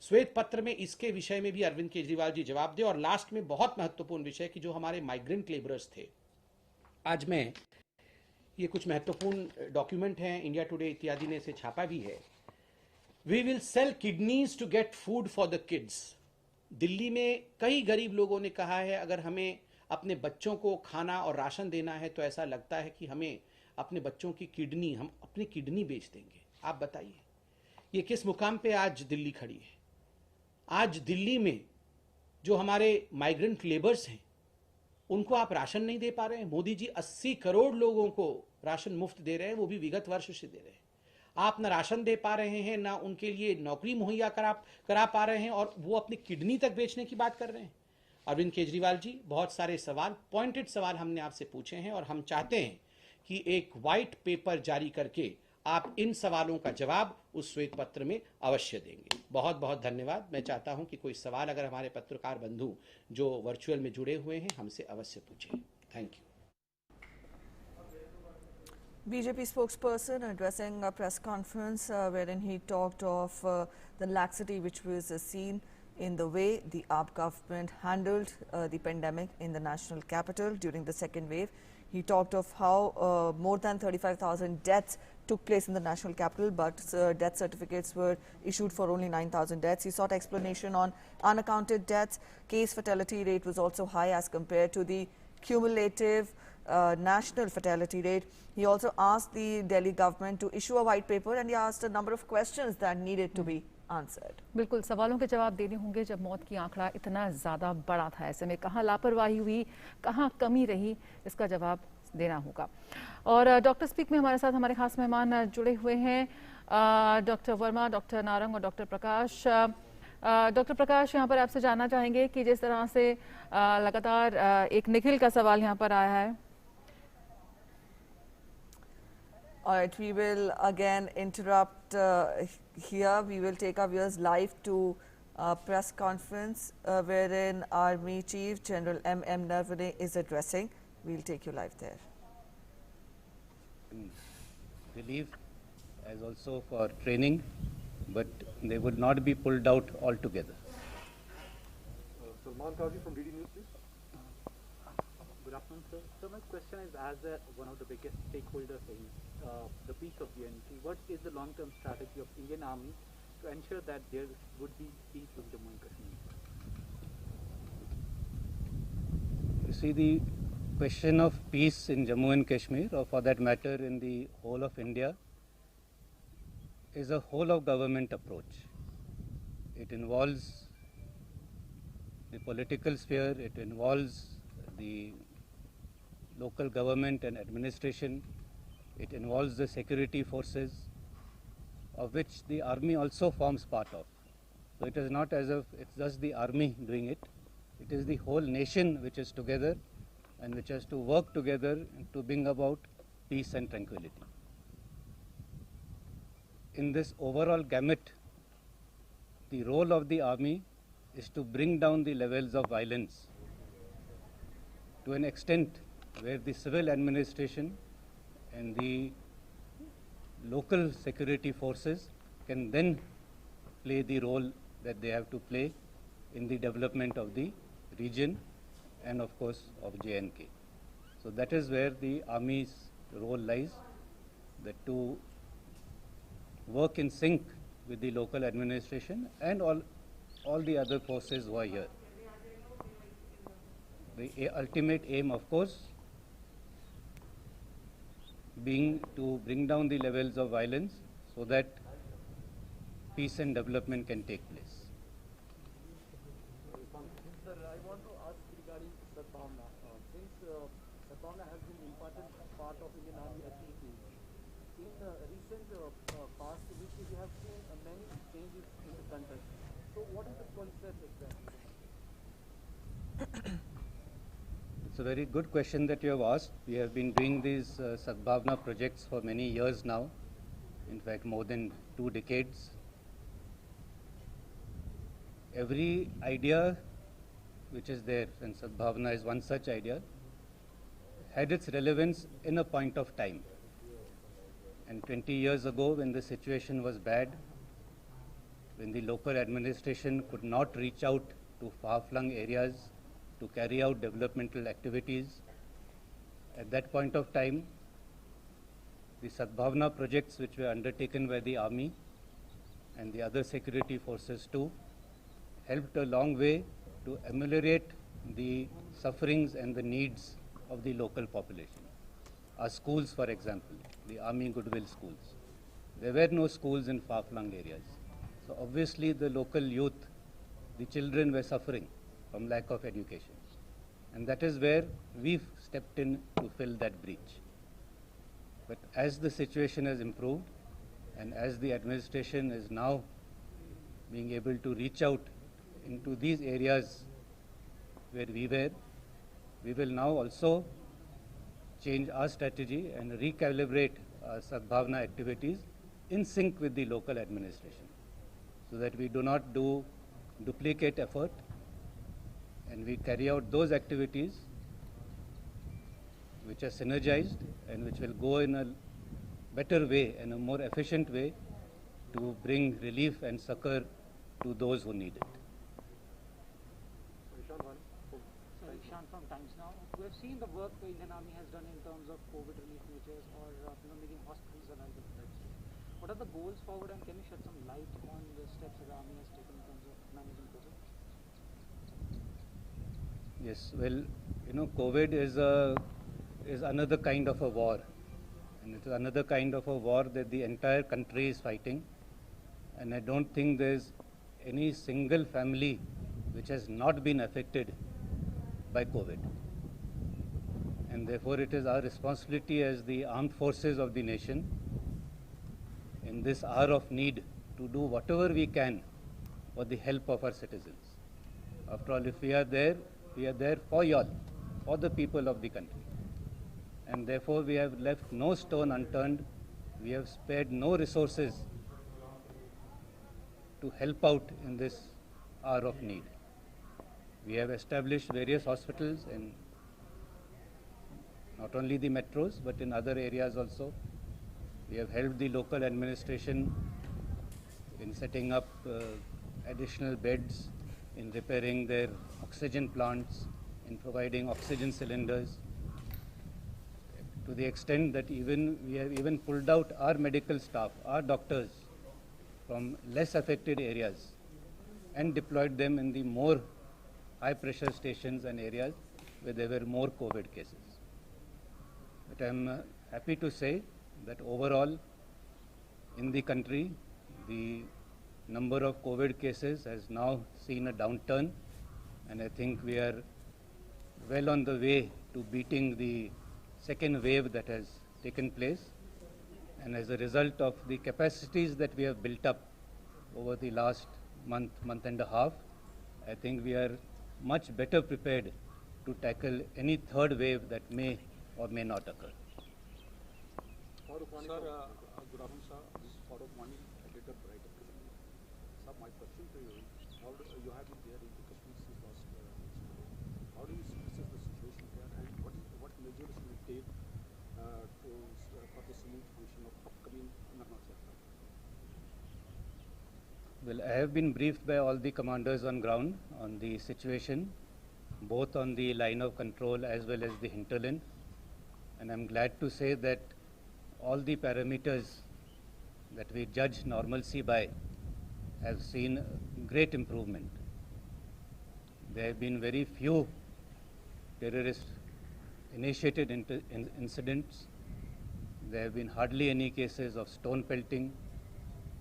S7: श्वेत पत्र में इसके विषय में भी अरविंद केजरीवाल जी जवाब दे। और लास्ट में बहुत महत्वपूर्ण विषय कि जो हमारे माइग्रेंट लेबरर्स थे, आज मैं ये कुछ महत्वपूर्ण डॉक्यूमेंट हैं, इंडिया टुडे इत्यादि ने इसे छापा भी है। We will sell kidneys to get food for the kids. Delhi में कई गरीब लोगों ने कहा है अगर हमें अपने बच्चों को खाना और राशन देना है तो ऐसा लगता है कि हमें अपने बच्चों की किडनी, हम अपनी किडनी बेच देंगे। आप बताइए ये किस मुकाम पे आज दिल्ली खड़ी है। आज दिल्ली में जो हमारे माइग्रेंट लेबर्स हैं उनको आप राशन नहीं दे पा रहे हैं। मोदी जी 80 करोड़ लोगों को राशन मुफ्त दे रहे हैं, वो भी विगत वर्ष से दे रहे हैं। आप ना राशन दे पा रहे हैं, ना उनके लिए नौकरी मुहैया करा पा रहे हैं, और वो अपनी किडनी तक बेचने की बात कर रहे हैं। अरविंद केजरीवाल जी, बहुत सारे सवाल, पॉइंटेड सवाल हमने आपसे पूछे हैं और हम चाहते हैं कि एक व्हाइट पेपर जारी करके आप इन सवालों का जवाब उस श्वेत पत्र में अवश्य देंगे। बहुत बहुत धन्यवाद। मैं चाहता हूं कि कोई सवाल अगर हमारे पत्रकार बंधु जो वर्चुअल में जुड़े हुए हैं हमसे अवश्य पूछें। Thank you.
S2: BJP spokesperson addressing a press conference wherein he talked of the laxity which was seen in the way the AAP government handled the pandemic in the national capital during the second wave. He talked of how more than 35,000 deaths took place in the national capital, but death certificates were issued for only 9,000 deaths. He sought explanation on unaccounted deaths. Case fatality rate was also high as compared to the cumulative national fatality rate. He also asked the Delhi government to issue a white paper, and he asked a number of questions that needed to be answered.
S1: बिल्कुल सवालों के जवाब देने होंगे जब मौत की आंकड़ा इतना ज़्यादा बड़ा था। ऐसे में कहाँ लापरवाही हुई, कहाँ कमी रही, इसका जवाब देना होगा। और डॉक्टर स्पीक में हमारे साथ हमारे खास मेहमान जुड़े हुए हैं, डॉक्टर वर्मा, डॉक्टर नारंग और डॉक्टर प्रकाश। डॉक्टर प्रकाश, यहाँ पर आपसे जानना चाहेंगे कि जिस तरह से लगातार एक निखिल का सवाल यहाँ पर आया है।
S2: All right, we will again interrupt here. We will take our viewers live to press conference wherein Army Chief General M.M. Narawane is addressing. We'll take you live there.
S8: Relief as also for training, but they would not be pulled out altogether.
S9: Salman Kazi from DD News, please.
S8: Good afternoon, sir. So my question is, as one of the biggest stakeholders in the peace of JNK, what is the long-term strategy of Indian Army to ensure that there would be peace in Jammu and Kashmir?
S9: You see, the question of peace in Jammu and Kashmir, or for that matter in the whole of India, is a whole of government approach. It involves the political sphere, it involves the local government and administration, it involves the security forces, of which the army also forms part of. So it is not as if it's just the army doing it, it is the whole nation which is together and which has to work together to bring about peace and tranquility. In this overall gamut, the role of the army is to bring down the levels of violence to an extent where the civil administration and the local security forces can then play the role that they have to play in the development of the region and of course of JNK. So that is where the army's role lies, that to work in sync with the local administration and all the other forces who are here. The ultimate aim, of course, being to bring down the levels of violence so that peace and development can take place.
S10: Sir, I want to ask regarding Sadbhavna. Since Sadbhavna has been important part of Indian Army activities, in recent past, we have seen many changes in the country. So what is the concept exactly?
S9: It's a very good question that you have asked. We have been doing these Sadbhavna projects for many years now, in fact more than 2 decades. Every idea which is there, and Sadbhavna is one such idea, had its relevance in a point of time. And 20 years ago, when the situation was bad, when the local administration could not reach out to far-flung areas to carry out developmental activities, at that point of time, the Sadbhavna projects which were undertaken by the army and the other security forces too, helped a long way to ameliorate the sufferings and the needs of the local population. Our schools, for example, the Army Goodwill schools, there were no schools in far-flung areas. So obviously the local youth, the children were suffering from lack of education. And that is where we've stepped in to fill that breach. But as the situation has improved and as the administration is now being able to reach out into these areas where we were, we will now also change our strategy and recalibrate our Sadbhavna activities in sync with the local administration, so that we do not do duplicate effort and we carry out those activities which are synergized and which will go in a better way and a more efficient way to bring relief and succor to those who need it.
S10: Ishan from Times Now. We have seen the work the Indian Army has done in terms of COVID relief measures or making hospitals available for that. What are the goals forward, and can you shed some light on the steps the Army has taken in terms of managing COVID?
S9: Yes, well, you know, COVID is another kind of a war, and it's another kind of a war that the entire country is fighting, and I don't think there's any single family which has not been affected by COVID. And therefore it is our responsibility as the armed forces of the nation in this hour of need to do whatever we can for the help of our citizens. After all, if we are there for y'all, for the people of the country. And therefore we have left no stone unturned, we have spared no resources to help out in this hour of need. We have established various hospitals in not only the metros but in other areas also. We have helped the local administration in setting up additional beds, in repairing their oxygen plants, in providing oxygen cylinders, to the extent that even we have even pulled out our medical staff, our doctors, from less affected areas and deployed them in the more high pressure stations and areas where there were more COVID cases. But I am happy to say that overall in the country, the number of COVID cases has now seen a downturn, and I think we are well on the way to beating the second wave that has taken place. And as a result of the capacities that we have built up over the last month and a half, I think we are much better prepared to tackle any third wave that may or may not occur.
S10: Sir, good afternoon, sir. This is Farooq Wani, editor, Bright. Sir, my question to you: you have been there in the Kashmir since last weeks. How do you assess the situation there, and what measures will you take for the smooth function of upcoming Amarnath Yatra?
S9: Well, I have been briefed by all the commanders on ground on the situation, both on the line of control as well as the hinterland, and I'm glad to say that all the parameters that we judge normalcy by have seen great improvement. There have been very few terrorist initiated incidents. There have been hardly any cases of stone pelting,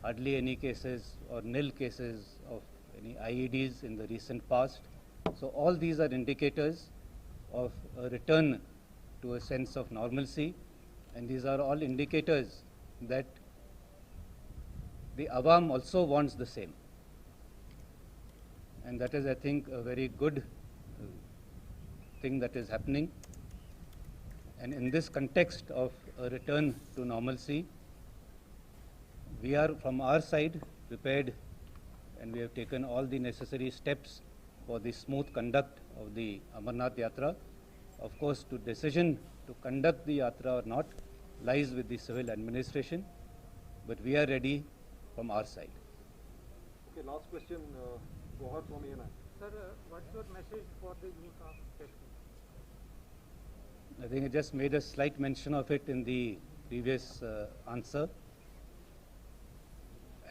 S9: hardly any cases or nil cases of any IEDs in the recent past. So all these are indicators of a return to a sense of normalcy, and these are all indicators that the Awam also wants the same. And that is, I think, a very good thing that is happening. And in this context of a return to normalcy, we are from our side prepared, and we have taken all the necessary steps for the smooth conduct of the Amarnath Yatra. Of course, the decision to conduct the Yatra or not lies with the civil administration, but we are ready from our side.
S10: Okay, last question, Gohar from ANI.
S8: Sir, what's your message for the youth of Kashmir?
S9: I think I just made a slight mention of it in the previous answer.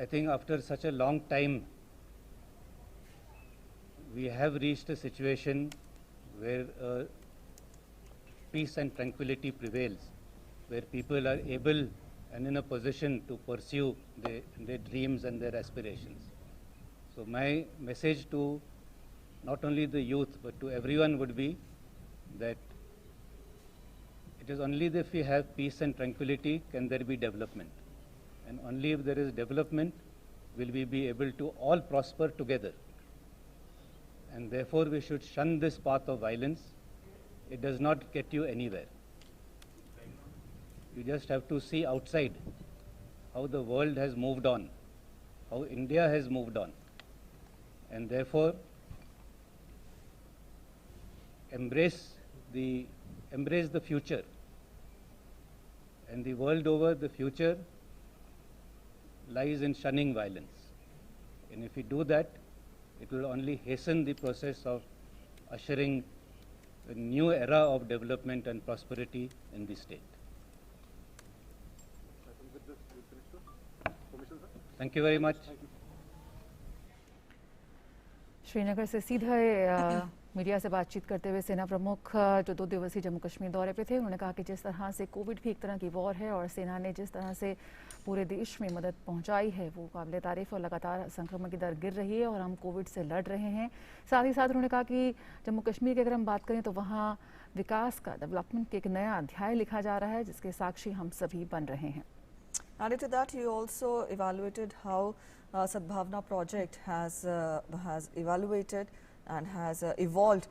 S9: I think after such a long time, we have reached a situation where peace and tranquility prevails, where people are able and in a position to pursue their dreams and their aspirations. So my message to not only the youth but to everyone would be that it is only if we have peace and tranquility can there be development. And only if there is development will we be able to all prosper together. And therefore we should shun this path of violence. It does not get you anywhere. You just have to see outside how the world has moved on, how India has moved on. And therefore embrace the future. And the world over, the future lies in shunning violence. And if we do that, it will only hasten the process of ushering a new era of development and prosperity in the state.
S10: I think with this, we'll finish, sir. Permission, sir?
S9: Thank you very much.
S10: Thank you.
S1: Srinagar से सीधा media से बातचीत करते हुए सेना प्रमुख जो 2 दिवसीय जम्मू कश्मीर दौरे पे थे, उन्होंने कहा कि जिस तरह से कोविड भी एक तरह की वॉर है और सेना ने जिस तरह से पूरे देश में मदद पहुंचाई है वो काबिल तारीफ, और लगातार संक्रमण की दर गिर रही है और हम कोविड से लड़ रहे हैं। साथ ही साथ उन्होंने कहा कि जम्मू कश्मीर की अगर हम बात करें तो वहाँ विकास का, डेवलपमेंट का एक नया अध्याय लिखा जा रहा है जिसके साक्षी हम सभी बन रहे हैं।
S2: Added to that, he also evaluated how Sadbhavna project has evaluated and has evolved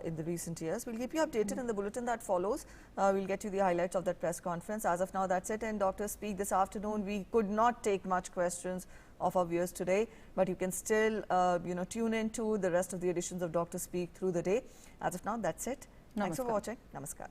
S2: in the recent years. We'll keep you updated in the bulletin that follows. We'll get you the highlights of that press conference. As of now, that's it. And Dr. Speak this afternoon, we could not take much questions of our viewers today, but you can still tune in to the rest of the editions of Dr. Speak through the day. As of now, that's it. Thanks for watching. Namaskar.